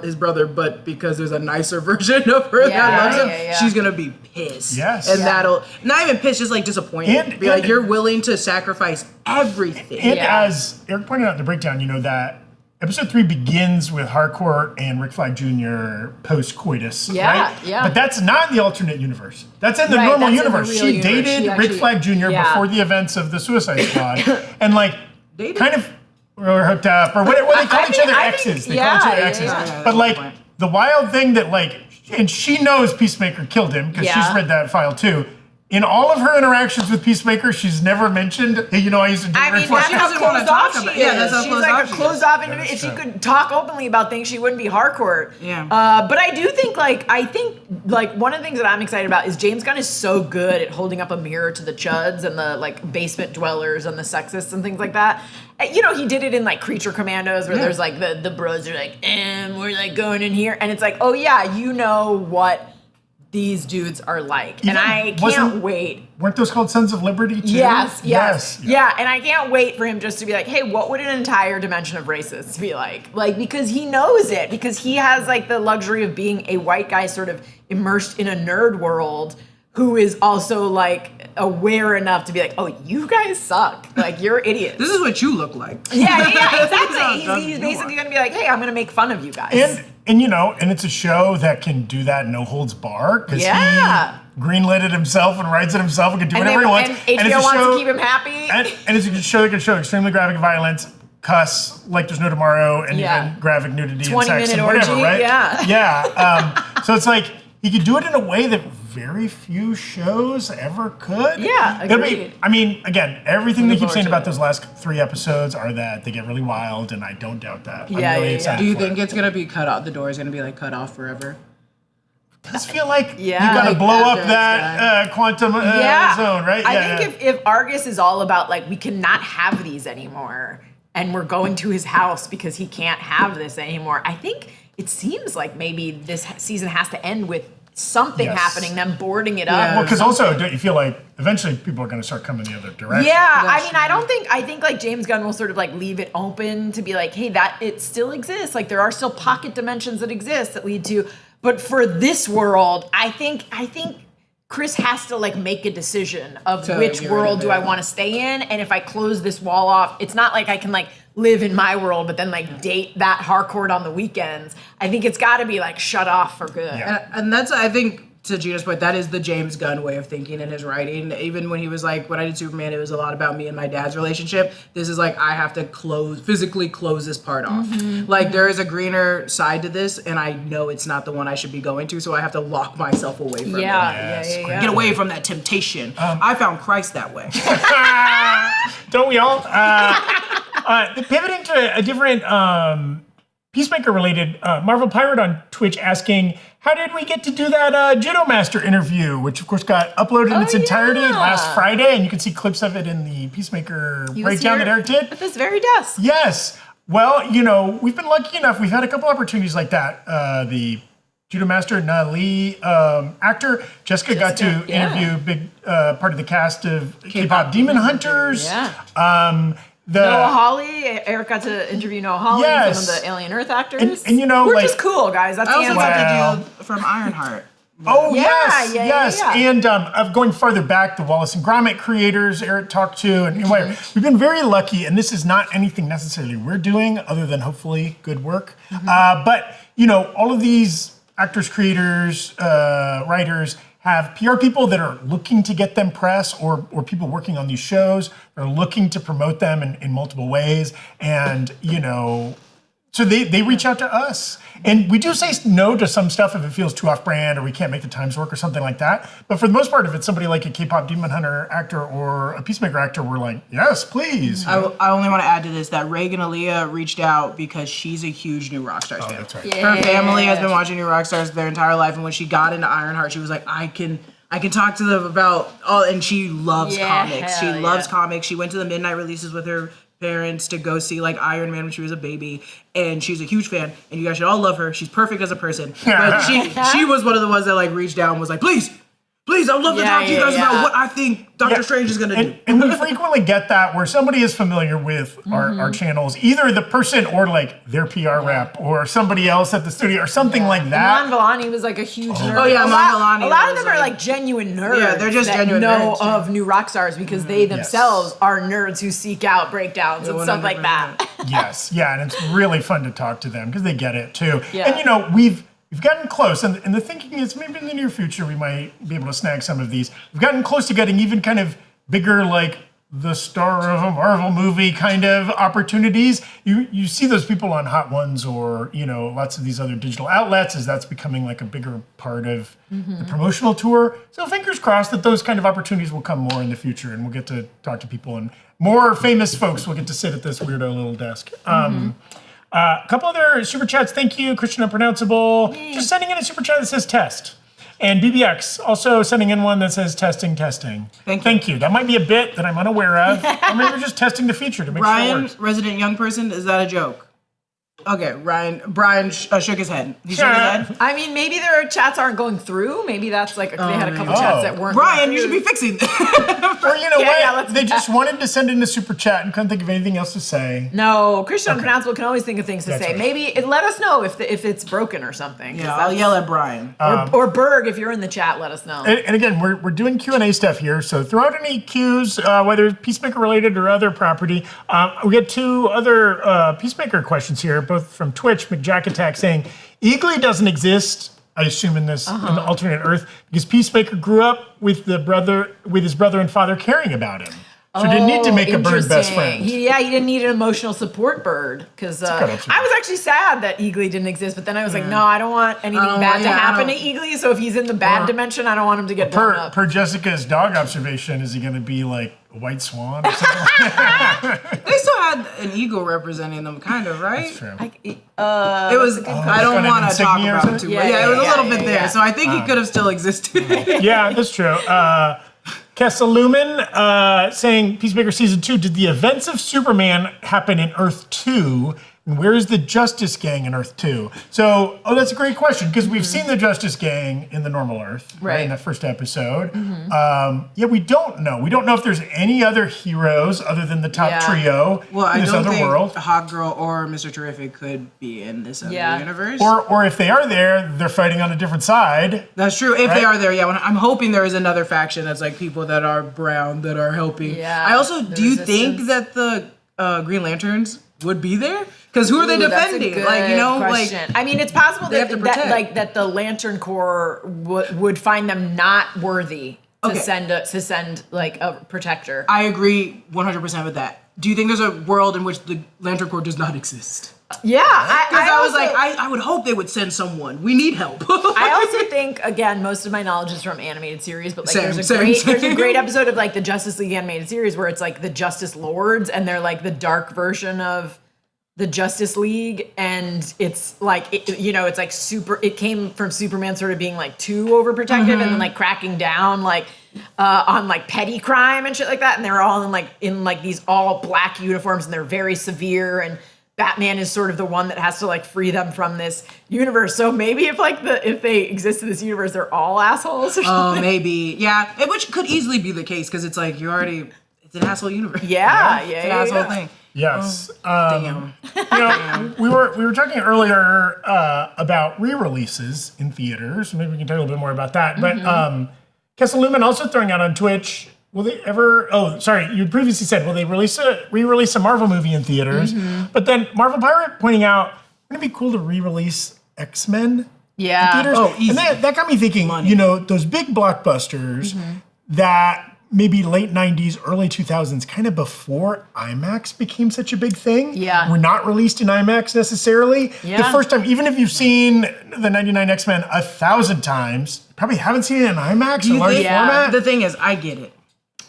his brother, but because there's a nicer version of her that loves him, she's going to be pissed. Yes. And that'll, not even pissed, just like disappointed. Be like, you're willing to sacrifice everything. And as Eric pointed out in the breakdown, that episode 3 begins with Harcourt and Rick Flag Jr. post-coitus, right? Yeah. But that's not in the alternate universe. That's in the normal universe. She dated Rick Flag Jr. before the events of the Suicide Squad. And kind of were hooked up, or what they call each other exes. They call each other exes. But the wild thing that and she knows Peacemaker killed him because she's read that file too. In all of her interactions with Peacemaker, she's never mentioned, hey, I used to date Rick Flag. She doesn't want to talk about it. Yeah, that's how closed off she is. She's like a closed off individual. If she could talk openly about things, she wouldn't be Harcourt. Yeah. But I do think, one of the things that I'm excited about is James Gunn is so good at holding up a mirror to the chuds and the, basement dwellers and the sexists and things like that. He did it in, Creature Commandos where there's, the bros are we're, going in here. And it's oh, yeah, what these dudes are like. And I can't wait. Weren't those called Sons of Liberty too? Yes. Yeah, and I can't wait for him just to be hey, what would an entire dimension of racists be like? Because he knows it. Because he has, the luxury of being a white guy sort of immersed in a nerd world who is also, aware enough to be oh, you guys suck. You're idiots. This is what you look like. Yeah, exactly. He's basically going to be hey, I'm going to make fun of you guys. And and it's a show that can do that no holds bar because he greenlit it himself and writes it himself and can do whatever he wants. And HBO wants to keep him happy. And it's a show that can show extremely graphic violence, cuss like there's no tomorrow, and even graphic nudity and sex and whatever, orgy, right? Yeah. So it's he could do it in a way that very few shows ever could. Yeah, agreed. Again, everything they keep saying about those last 3 episodes are that they get really wild, and I don't doubt that. I'm really excited. Do you think it's gonna be cut off? The door is gonna be cut off forever? It does feel you gotta blow up that quantum zone, right? I think if Argus is all about we cannot have these anymore, and we're going to his house because he can't have this anymore, I think it seems maybe this season has to end with something happening, them boarding it up. Well, because also, don't you feel eventually people are going to start coming the other direction? Yeah, I think James Gunn will sort of leave it open to be hey, that it still exists. There are still pocket dimensions that exist that lead to, but for this world, I think Chris has to make a decision of which world do I want to stay in, and if I close this wall off, it's not I can live in my world, but then date that Harcourt on the weekends. I think it's got to be shut off for good. Yeah. And that's, I think, to Gina's point, that is the James Gunn way of thinking in his writing. Even when he was when I did Superman, it was a lot about me and my dad's relationship. This is I have to physically close this part off. There is a greener side to this, and I know it's not the one I should be going to, so I have to lock myself away from it. Get away from that temptation. I found Christ that way. Don't we all? Pivoting to a different Peacemaker-related Marvel Pirate on Twitch asking, how did we get to do that Judo Master interview, which of course got uploaded in its entirety last Friday, and you can see clips of it in the Peacemaker breakdown that Eric did. At this very desk. Yes. Well, we've been lucky enough. We've had a couple opportunities like that. The Judo Master Na Lee actor, Jessica got to interview a big part of the cast of K-pop Demon Hunters. Yeah. Noah Hawley, Eric got to interview Noah Hawley, some of the Alien Earth actors. And we're just cool, guys. That's the answer. got to do from Ironheart. Oh, yes. And of going farther back, the Wallace and Gromit creators Eric talked to. And anyway, we've been very lucky, and this is not anything necessarily we're doing other than hopefully good work. But, all of these actors, creators, writers have PR people that are looking to get them press or people working on these shows are looking to promote them in multiple ways. And, so they reach out to us. And we do say no to some stuff if it feels too off-brand or we can't make the times work or something like that. But for the most part, if it's somebody like a K-pop Demon Hunter actor or a Peacemaker actor, we're yes, please. I only want to add to this that Reagan Aaliyah reached out because she's a huge new Rockstars fan. That's right. Yeah. Her family has been watching new Rockstars their entire life, and when she got into Ironheart, she was I can talk to them about all, and she loves comics. She loves comics. She went to the midnight releases with her parents to go see like Iron Man when she was a baby, and she's a huge fan, and you guys should all love her. She's perfect as a person, but she was one of the ones that like reached out and was like, please, I'd love to talk to you guys about what I think Doctor Strange is gonna do. And we frequently get that where somebody is familiar with our channels, either the person or like their PR rep or somebody else at the studio or something like that. Mon Vellani was like a huge nerd. Oh yeah, Mon Vellani. A lot of them are like genuine nerds. Yeah, they're just that genuine know nerds. of new rock stars because they themselves are nerds who seek out breakdowns and stuff like that. Yes, yeah, and it's really fun to talk to them because they get it too. Yeah. And you know, we've gotten close, and the thinking is maybe in the near future we might be able to snag some of these. We've gotten close to getting even kind of bigger, like the star of a Marvel movie kind of opportunities. You see those people on Hot Ones or, you know, lots of these other digital outlets as that's becoming like a bigger part of the promotional tour. So fingers crossed that those kind of opportunities will come more in the future and we'll get to talk to people and more famous folks will get to sit at this weirdo little desk. A couple other super chats. Thank you, Christian Unpronounceable. Just sending in a super chat that says test. And BBX also sending in one that says testing. Thank you. That might be a bit that I'm unaware of. Or maybe we're just testing the feature to make sure it works. Resident young person, is that a joke? Okay, Brian shook his head. He shook his head. I mean, maybe their chats aren't going through. Maybe that's like they had a couple chats that weren't. Brian, you should be fixing this. Or you know what? let's They do just wanted to send in a super chat and couldn't think of anything else to say. No, Christian Unpronounceable can always think of things to That's say. right. Maybe let us know if it's broken or something. Yeah, I'll yell at Brian. Or Berg, if you're in the chat, let us know. And again, we're doing Q&A stuff here, so throw out any cues, whether Peacemaker related or other property. We get two other Peacemaker questions here, both from Twitch. McJack Attack saying, Eagly doesn't exist, I assume in this in the alternate Earth, because Peacemaker grew up with his brother and father caring about him. So didn't need to make a bird best friend. He didn't need an emotional support bird because I was actually sad that Eagly didn't exist, but then I was like, no, I don't want anything bad to happen to Eagly. So if he's in the bad dimension, I don't want him to get blown up. Per Jessica's dog observation, is he going to be like a white swan or something like that? They still had an eagle representing them, kind of, right? That's true. It was. I don't want to talk about it too much. Yeah, it was a little bit there, so I think he could have still existed. Yeah, that's true. Kessalumen saying, Peacemaker Season 2, did the events of Superman happen in Earth 2? And where is the Justice Gang in Earth 2? So, that's a great question, because we've seen the Justice Gang in the normal Earth, right, in that first episode. We don't know. We don't know if there's any other heroes other than the top trio in this other world. Hawkgirl or Mr. Terrific could be in this other universe. Or if they are there, they're fighting on a different side. That's true. If they are there, I'm hoping there is another faction that's like people that are brown that are helping. Yeah. I also, do you think that the Green Lanterns would be there? Because who are they defending? Question. I mean, it's possible that the Lantern Corps would find them not worthy to send a protector. I agree 100% with that. Do you think there's a world in which the Lantern Corps does not exist? Yeah, I would hope they would send someone. We need help. I also think, again, most of my knowledge is from animated series, but like there's a great episode of like the Justice League animated series where it's like the Justice Lords and they're like the dark version of the Justice League, and it's like it's like it came from Superman sort of being like too overprotective and then like cracking down on like petty crime and shit like that, and they're all in these all black uniforms and they're very severe, and Batman is sort of the one that has to like free them from this universe. So maybe if they exist in this universe, they're all assholes or something. Oh, maybe. Yeah. Which could easily be the case because it's like it's an asshole universe. Yeah. It's an asshole thing. Yes. Damn. We were talking earlier about re-releases in theaters. Maybe we can talk a little bit more about that. But Kessalumen also throwing out on Twitch, will they ever... Oh, sorry. You previously said, will they re-release a Marvel movie in theaters? But then Marvel Pirate pointing out, wouldn't it be cool to re-release X-Men in theaters? Oh, easy. And that got me thinking, those big blockbusters that... maybe late 90s, early 2000s, kind of before IMAX became such a big thing. Yeah. Were not released in IMAX necessarily. Yeah. The first time, even if you've seen the 99 X-Men 1,000 times, probably haven't seen it in IMAX or large format. The thing is, I get it.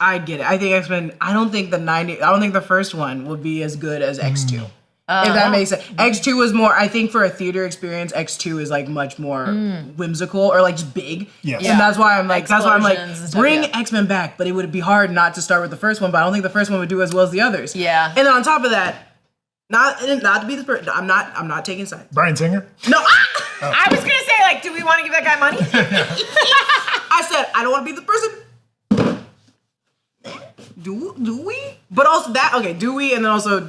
I think X-Men, I don't think the first one will be as good as X2. If that makes sense. X2 was more, I think for a theater experience, X2 is like much more whimsical or like just big. Yes. And that's why I'm like, Explosions and stuff, bring yeah. X-Men back, but it would be hard not to start with the first one, but I don't think the first one would do as well as the others. Yeah. And then on top of that, not to be the person, I'm not taking sides. Brian Singer? No, I was gonna say, like, do we want to give that guy money? I said I don't want to be the person. Do we? But also that, okay, do we? And then also,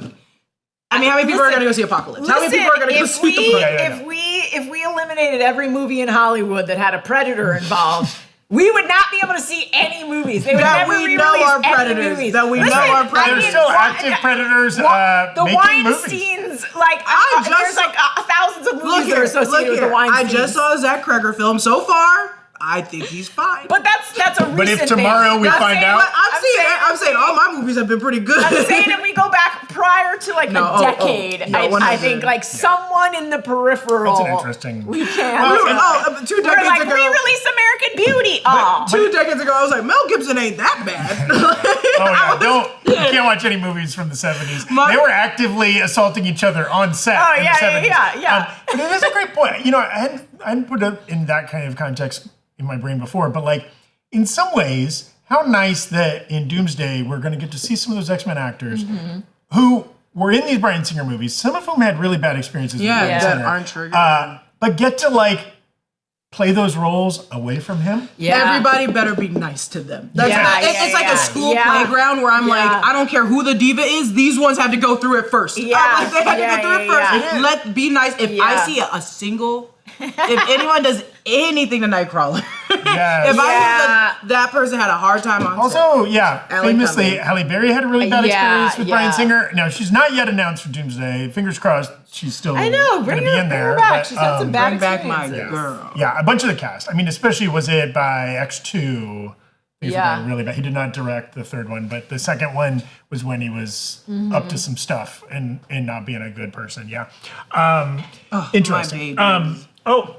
I mean, how many people are gonna go see Apocalypse? How many people are gonna go see the if we eliminated every movie in Hollywood that had a predator involved, we would not be able to see any movies. They would That never we know re-release are any predators. movies. That we know are predators. There's still active predators the making movies. Weinsteins, like, I just there's like thousands of movies Look that are here, associated with the I Weinsteins. just saw a Zach Kreger film. So far, I think he's fine. But that's a recent But if thing. tomorrow we I'm find saying- out- But I'm saying all my movies have been pretty good. I'm saying if we go back prior to like No, a decade, no, I 100. think like someone in the peripheral. That's an interesting- We can't. Well, 2 We're decades like ago. re-release American Beauty. Oh, 2 decades ago, I was like, Mel Gibson ain't that bad. Oh yeah, you can't watch any movies from the 70s. They were actively assaulting each other on set Oh, in yeah, the 70s. yeah. But it is a great point. You know, I hadn't put it in that kind of context in my brain before, but like in some ways, how nice that in Doomsday we're going to get to see some of those X-Men actors who were in these Bryan Singer movies, some of whom had really bad experiences with Bryan that Singer, aren't triggered. but get to like play those roles away from him. yeah. Everybody better be nice to them. That's Yeah, it's like yeah. a school Yeah. playground where I'm like, Yeah. I don't care who the diva is, these ones have to go through it first. Yeah. I'm like, they have to Yeah, go through it yeah, first. yeah. Let be nice. If Yeah. I see a single, if anyone does anything to Nightcrawler, Yes. if I see that person had a hard time on set. Also, yeah, Ally famously, Cumming. Halle Berry had a really bad Yeah, experience with yeah. Bryan Singer. Now, she's not yet announced for Doomsday. Fingers crossed she's still I know. going Bring to be her, in bring there. her back. but, She's had some bad Bring back my experiences. girl. yeah, a bunch of the cast. I mean, especially was it by X2. Things were Yeah. going really bad. He did not direct the third one, but the second one was when he was up to some stuff and not being a good person. Yeah. Interesting. My babies.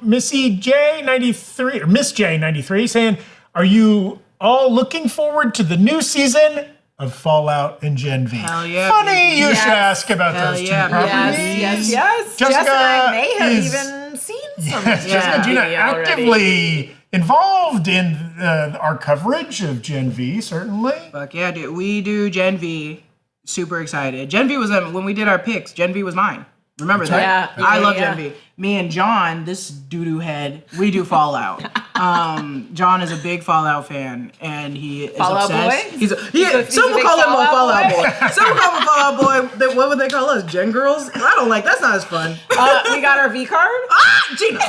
Missy J93 or Miss J93 saying, "Are you all looking forward to the new season of Fallout and Gen V?" Hell yeah, Funny baby. you should Yes. ask about Hell those two yeah, properties. Yes. Jessica Jess and I may have is- even seen some. Yes, Jessica and Gina already. actively involved in our coverage of Gen V, certainly. Fuck yeah, dude. We do Gen V. Super excited. Gen V was when we did our picks. Gen V was mine. Remember that? Yeah, I yeah, love yeah. Gen V. Me and John, this doo-doo head, we do Fallout. John is a big Fallout fan, and he is Fallout obsessed. boy? He's a some would big call him a Fallout Fallout boy? boy. Some would call him a Fallout boy. What would they call us? Gen girls? I don't like. That's not as fun. We got our V card. Gina.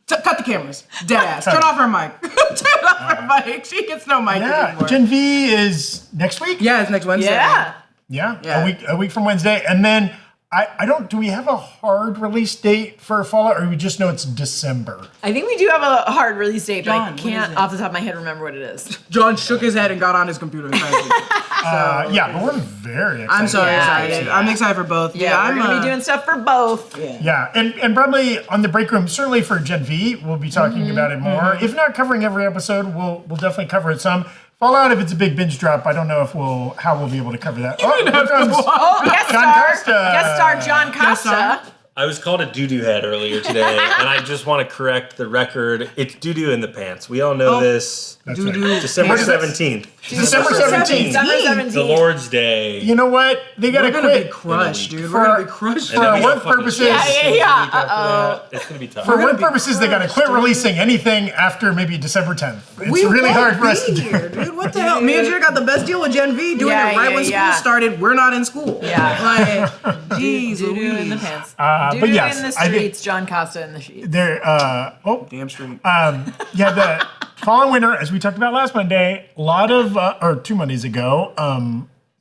Cut the cameras. Dead ass. Turn off her mic. Turn off her mic. She gets no mic Yeah, anymore. Gen V is next week. Yeah, it's next Wednesday. Yeah. Yeah, Yeah. a week from Wednesday, and then I don't. Do we have a hard release date for Fallout, or we just know it's December? I think we do have a hard release date, but John, I what can't is it? off the top of my head remember what it is. John shook his head and got on his computer. Yeah, but we're very excited. I'm so Yeah, excited. yeah. I'm excited for both. Yeah, I'm we're gonna be doing stuff for both. Yeah, and probably on the break room, certainly for Gen V, we'll be talking about it more. If not covering every episode, we'll definitely cover it some. Fallout, if it's a big binge drop, I don't know if how we'll be able to cover that. Oh, here comes Oh, guest John star, Costa. guest star John Costa. star. I was called a doo-doo head earlier today, and I just want to correct the record. It's doo-doo in the pants. We all know this. That's Doo-doo. right. December Where is it? 17th. December 17th. December 17th. The Lord's Day. You know what? They gotta We're gonna be quit. crushed, In a dude. week. We're gonna be crushed. For And then we work got fucking purposes. shit Yeah, the week yeah. after that. It's gonna be tough. For work be purposes, they gotta crushed, quit dude. releasing anything after maybe December 10th. It's We really won't hard for us to be do. here, dude. What the hell? Me and Jared got the best deal with Gen V, doing Yeah, it right yeah, when school yeah. started. We're not in school. Yeah. Like, jeez, Doo-doo in the Louise. pants. but Doo-doo yes, in the I think- streets, John Costa in the sheets. There, Damn straight. yeah, the Fallen Winter, as we talked about last Monday, a lot of, or 2 Mondays ago,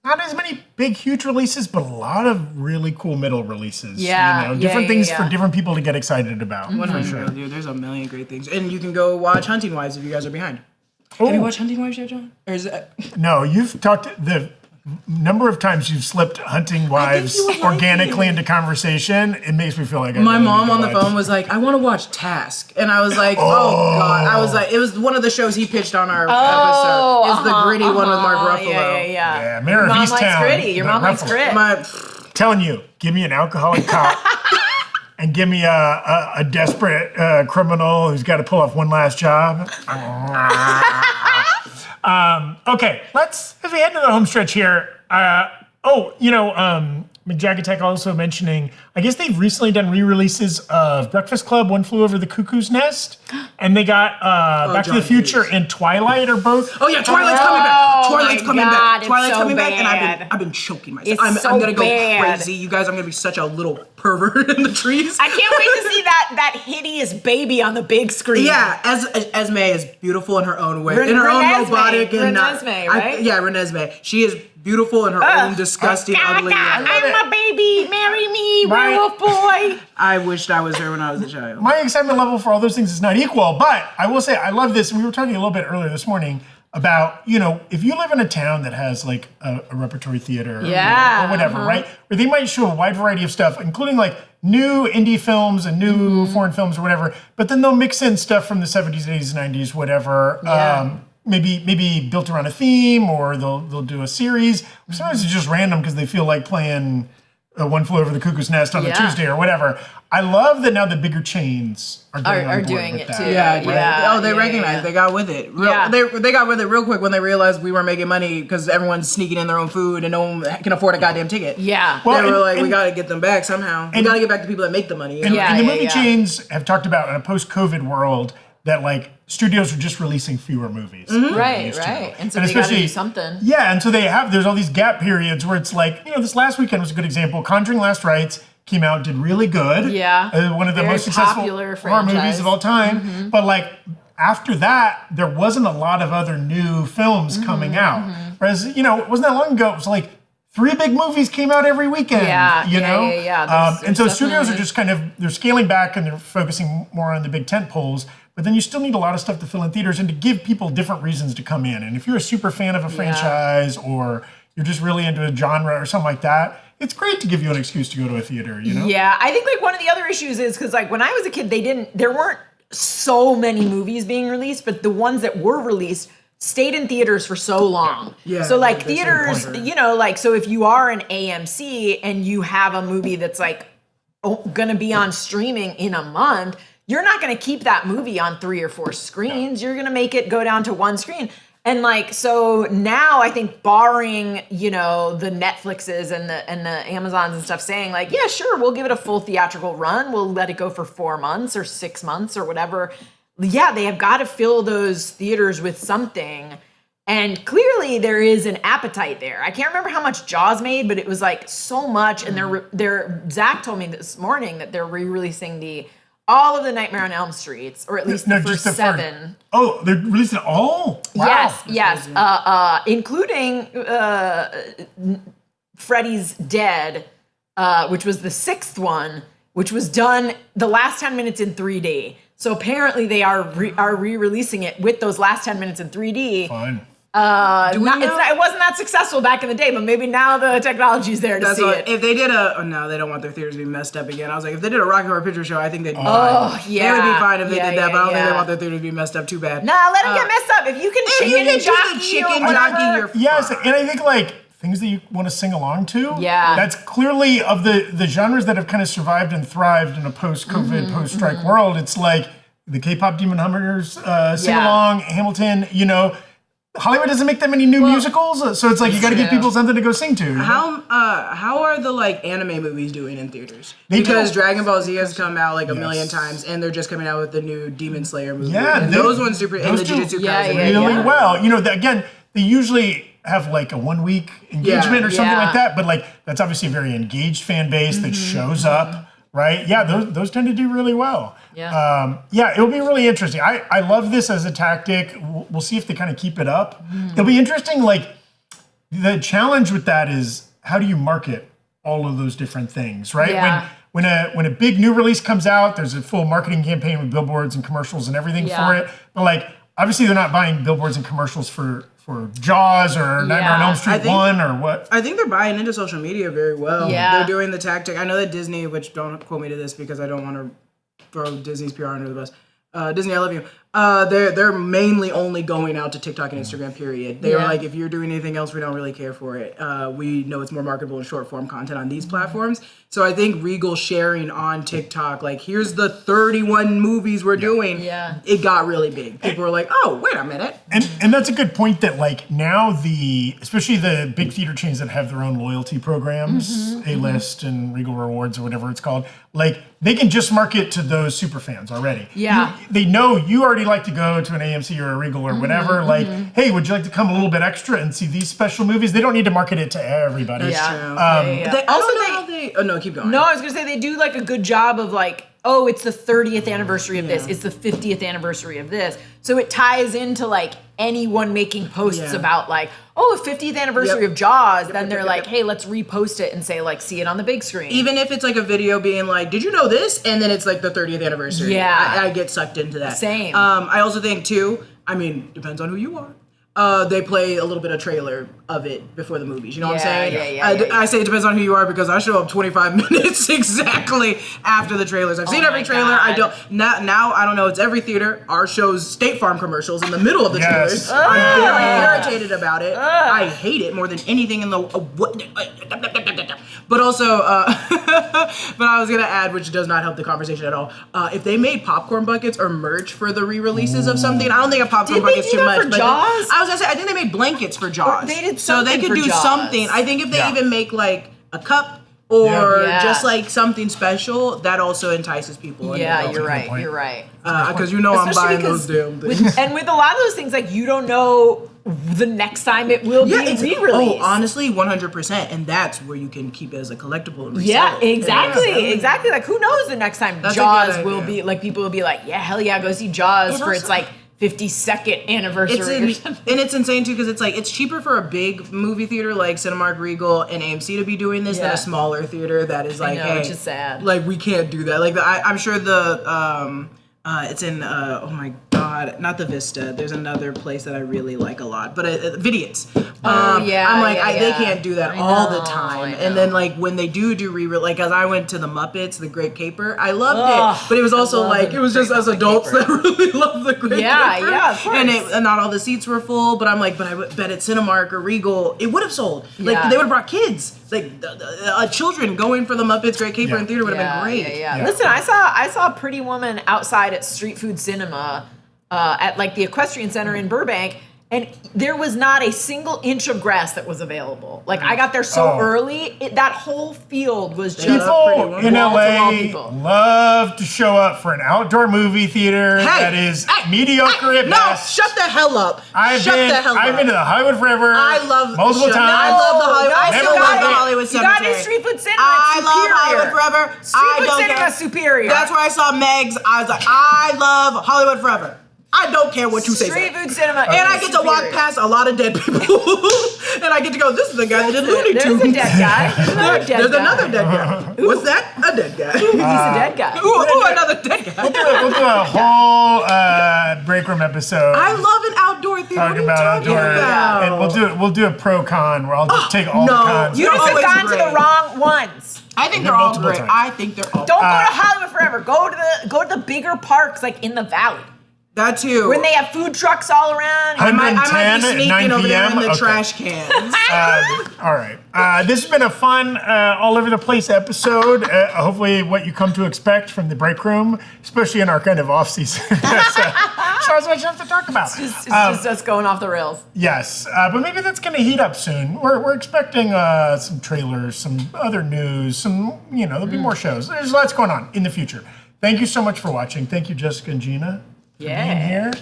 not as many big, huge releases, but a lot of really cool middle releases. Yeah, You know, yeah, different yeah, things yeah. for different people to get excited about. One For hundred, sure. dude. There's a million great things, and you can go watch Hunting Wives if you guys are behind. Oh, Have you watched Hunting Wives yet, John? Or is that? no, you've talked the number of times you've slipped Hunting Wives you would like organically it. into conversation. It makes me feel like I My really mom need to on the watch. phone was like, "I want to watch Task," and I was like, "Oh God!" I was like, "It was one of the shows he pitched on our episode. It's the gritty one with Mark Ruffalo." Yeah. Yeah, Mayor of Your mom likes Easttown. gritty. Your the mom likes Ruffalo. grit. My telling you, give me an alcoholic cop and give me a desperate criminal who's got to pull off one last job. Okay, as we head into the home stretch here. McJaggetech also mentioning, I guess they've recently done re-releases of Breakfast Club, One Flew Over the Cuckoo's Nest, and they got Back to the Future and Twilight are both. Oh yeah, Twilight's coming back. Twilight's coming back. it's Twilight's so coming back, and bad. I've been choking myself. It's I'm gonna go bad. crazy, you guys. I'm gonna be such a little pervert in the trees. I can't wait to see that hideous baby on the big screen. Yeah, Esme is beautiful in her own way, in her Renesmee. own robotic and Renesmee, right? Renesmee. She is beautiful in her own disgusting, ugly. I'm a baby. Marry me, werewolf boy. I wished I was her when I was a child. My excitement level for all those things is not equal, but I will say I love this. We were talking a little bit earlier this morning about, if you live in a town that has like a repertory theater or whatever, right? Where they might show a wide variety of stuff, including like new indie films and new foreign films or whatever, but then they'll mix in stuff from the 70s, 80s, 90s, whatever. Yeah. Maybe built around a theme, or they'll do a series. Sometimes it's just random because they feel like playing One Flew Over the Cuckoo's Nest on a Tuesday or whatever. I love that now the bigger chains are doing it that. too. Yeah. Oh, they recognized. They got with it. They got with it real quick when they realized we weren't making money because everyone's sneaking in their own food and no one can afford a goddamn ticket. Yeah. Well, they were like, we got to get them back somehow. We got to get back to people that make the money. And the movie chains have talked about in a post-COVID world that like studios are just releasing fewer movies. Right. And so they got to do something. Yeah, and so there's all these gap periods where it's like, this last weekend was a good example. Conjuring Last Rites came out, did really good. Yeah. One of the Very most successful popular horror movies franchise. of all time. But like after that, there wasn't a lot of other new films coming out. Whereas, it wasn't that long ago, it was like 3 big movies came out every weekend. Yeah. And so studios are just they're scaling back and they're focusing more on the big tent poles. But then you still need a lot of stuff to fill in theaters and to give people different reasons to come in. And if you're a super fan of a franchise or you're just really into a genre or something like that, it's great to give you an excuse to go to a theater, Yeah, I think like one of the other issues is because like when I was a kid, there weren't so many movies being released, but the ones that were released stayed in theaters for so long. Yeah. So like theaters, so if you are an AMC and you have a movie that's like gonna be on streaming in a month, you're not going to keep that movie on 3 or 4 screens. You're going to make it go down to 1 screen. And like, so now I think barring, the Netflixes and the Amazons and stuff saying like, yeah, sure, we'll give it a full theatrical run. We'll let it go for 4 months or 6 months or whatever. Yeah, they have got to fill those theaters with something. And clearly there is an appetite there. I can't remember how much Jaws made, but it was like so much. And Zach told me this morning that they're re-releasing all of the Nightmare on Elm Streets, or at least the first 7. Oh, they're releasing it all? Wow. Yes. Including Freddy's Dead, which was the 6th one, which was done the last 10 minutes in 3D. So apparently they are re-releasing it with those last 10 minutes in 3D. Fine. It wasn't that successful back in the day, but maybe now the technology's there to see it. If they did no, they don't want their theaters to be messed up again. I was like, if they did a Rocky Horror Picture Show, I think they'd be fine. Oh, yeah. They would be fine if they did that, but I don't think they want their theaters to be messed up too bad. Nah, let them get messed up. If you can chicken jockey, you're yes, and I think like things that you want to sing along to. Yeah. That's clearly of the genres that have kind of survived and thrived in a post-COVID, post-strike world. It's like the K-pop Demon Hunters sing along, Hamilton, Hollywood doesn't make that many new musicals, so it's like you got to give people something to go sing to. How are the like anime movies doing in theaters? Because Dragon Ball Z has come out like a million times, and they're just coming out with the new Demon Slayer movie. Yeah, and those ones and the Jujutsu Kaisen really well. Again, they usually have like a 1-week engagement or something like that, but like that's obviously a very engaged fan base that shows up. Right? Yeah, those tend to do really well. Yeah. It'll be really interesting. I love this as a tactic. We'll see if they kind of keep it up. It'll be interesting. Like the challenge with that is how do you market all of those different things, right? Yeah. When a big new release comes out, there's a full marketing campaign with billboards and commercials and everything for it. But like obviously they're not buying billboards and commercials for Jaws or Nightmare on Elm Street 1 or what? I think they're buying into social media very well. Yeah. They're doing the tactic. I know that Disney, which don't quote me to this because I don't want to throw Disney's PR under the bus. Disney, I love you. They're mainly only going out to TikTok and Instagram, period. They were Yeah. like, if you're doing anything else, we don't really care for it. We know it's more marketable in short form content on these platforms. So I think Regal sharing on TikTok, like, here's the 31 movies we're doing. Yeah. It got really big. People were like, oh, wait a minute. And that's a good point that like now especially the big theater chains that have their own loyalty programs, A-List and Regal Rewards or whatever it's called, like they can just market to those super fans already. Yeah. They know you already like to go to an AMC or a Regal or whatever. Like, hey, would you like to come a little bit extra and see these special movies? They don't need to market it to everybody. Yeah. True. Yeah. I don't know how they. Oh no, keep going. No, I was gonna say they do like a good job of like, oh, it's the 30th anniversary of this, it's the 50th anniversary of this. So it ties into like anyone making posts about like, oh, 50th anniversary of Jaws, then they're like, hey, let's repost it and say like, see it on the big screen. Even if it's like a video being like, did you know this? And then it's like the 30th anniversary. Yeah. I get sucked into that. Same. I also think too, I mean, depends on who you are. They play a little bit of trailer of it before the movies. You know what I'm saying? I say it depends on who you are because I show up 25 minutes exactly after the trailers. I've seen every trailer. God. I don't now. I don't know. It's every theater. Our show's State Farm commercials in the middle of the trailers. I'm very irritated about it. I hate it more than anything in the. But also, but I was gonna add, which does not help the conversation at all. If they made popcorn buckets or merch for the re-releases of something, I don't think a popcorn Did they bucket's do too that much. for but Jaws? I was gonna say, I think they made blankets for Jaws. They did so they something could for do Jaws. something. I think if they Yeah. even make like a cup or Yeah. just like something special, that also entices people. and Yeah, it you're helps. right. point. You're right. Because you know I'm Especially buying those because damn things. and with a lot of those things, like you don't know the next time it will be re-released. Oh, honestly, 100%, and that's where you can keep it as a collectible and resell Yeah, it. exactly, exactly. Like who knows the next time That's a Jaws good will idea. be like people will be like, yeah, hell yeah, go see Jaws And for its also- like 52nd anniversary or something. And it's insane too because it's like it's cheaper for a big movie theater like Cinemark, Regal, and AMC to be doing this than Yeah. a smaller theater that is like, know, hey, which is sad. Like we can't do that. Like I'm sure the it's in oh my god, not the Vista. There's another place that I really like a lot, but Vidiot's. yeah, I'm like yeah, they yeah. can't do that I all the know, time. I And know. then like when they do re-release, like as I went to the Muppets, The Great Caper, I loved Ugh, it, but it was also love like The it was just Great us adults Caper. that really love The Great Yeah, Caper. yeah, of course. And not all the seats were full, but I'm like, but I bet at Cinemark or Regal, it would have sold. Like Yeah. they would have brought kids, like children going for the Muppets Great Caper Yeah. in theater would have been great. Yeah. Yeah. Listen, I saw Pretty Woman outside at Street Food Cinema at like the Equestrian Center in Burbank, and there was not a single inch of grass that was available. Like I got there so early, that whole field was just People in wall-to-wall LA people. love to show up for an outdoor movie theater that is mediocre at no, best. shut the hell up. I've been to the Hollywood Forever I love multiple times. I love the Hollywood. I Never still love loved the it. Hollywood You got Cemetery. it, Street Food Cinema. I it's love superior. Hollywood Forever. Street I Food don't Cinema care. is superior. That's where I saw Megs. I was like, I love Hollywood Forever. I don't care what you say. Street Food Cinema. And I is get to walk superior. past a lot of dead people. And I get to go, this is the guy that did Looney There's Tunes. a dead guy. There's another dead There's guy. another dead guy. What's that? A dead guy. He's a dead guy. Ooh, another dead guy. We'll do a whole Breakroom episode. I love an outdoor theater. What are talking you about talking outdoor, about? and we'll do a pro con where I'll just take all no. the cons. You They're guys have always gone to great. the wrong ones. I think they're all multiple great. times. I think they're all Don't go to Hollywood Forever. Go to the bigger parks like in the valley. That too. When they have food trucks all around. I might 110 be at sneaking 9 over there in p.m.? the Okay. trash cans. All right. This has been a fun, all over the place episode. Hopefully, what you come to expect from the Breakroom, especially in our kind of off season. So as much stuff to talk about. It's just us going off the rails. Yes, but maybe that's going to heat up soon. We're expecting some trailers, some other news, there'll be more shows. There's lots going on in the future. Thank you so much for watching. Thank you, Jessica and Gina, for being here.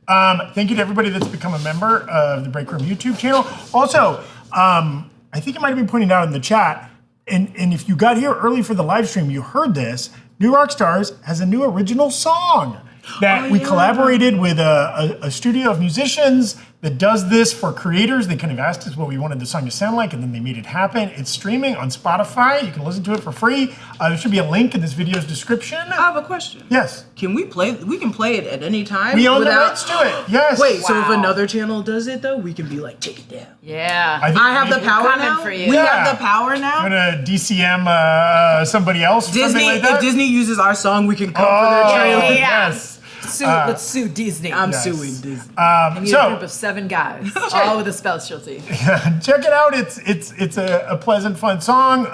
Thank you to everybody that's become a member of the Breakroom YouTube channel. Also, I think it might have been pointed out in the chat, and if you got here early for the live stream, you heard this. New Rockstars has a new original song that we collaborated with a studio of musicians that does this for creators. They kind of asked us what we wanted the song to sound like, and then they made it happen. It's streaming on Spotify. You can listen to it for free. There should be a link in this video's description. I have a question. Yes. Can we play? We can play it at any time. We own the rights to it. Yes. Wait, so if Wow. another channel does it though, we can be like, take it down. Yeah. think I have the power coming now. for you. We Yeah. have the power I'm now. gonna DCM somebody else. or Disney, something like that. if Disney uses our song, we can come for Oh, their trailer. Yeah. yes. Let's sue Disney. I'm Yes. suing Disney. I need so- a group of 7 guys, all with a specialty. Check it out. It's a pleasant, fun song.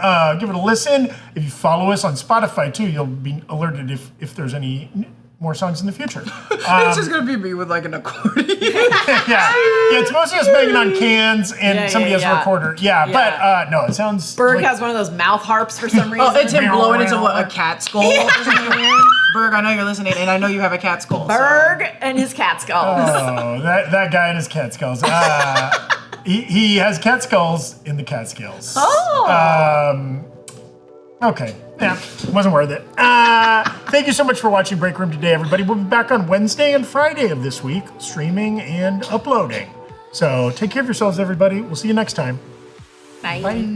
Give it a listen. If you follow us on Spotify too, you'll be alerted if there's any more songs in the future. It's just gonna be me with like an accordion. yeah, it's mostly us banging on cans and Yeah, somebody yeah, has a yeah. recorder. Yeah, but no, it sounds. Berg like, has one of those mouth harps for some reason. Oh, it's him blowing into what, a cat skull or something weird? Berg, I know you're listening, and I know you have a cat skull. Berg and his cat skulls. Oh, that guy and his cat skulls. He has cat skulls in the Catskills. Oh. Okay. Yeah, wasn't worth it. Thank you so much for watching Breakroom today, everybody. We'll be back on Wednesday and Friday of this week, streaming and uploading. So take care of yourselves, everybody. We'll see you next time. Bye. Bye.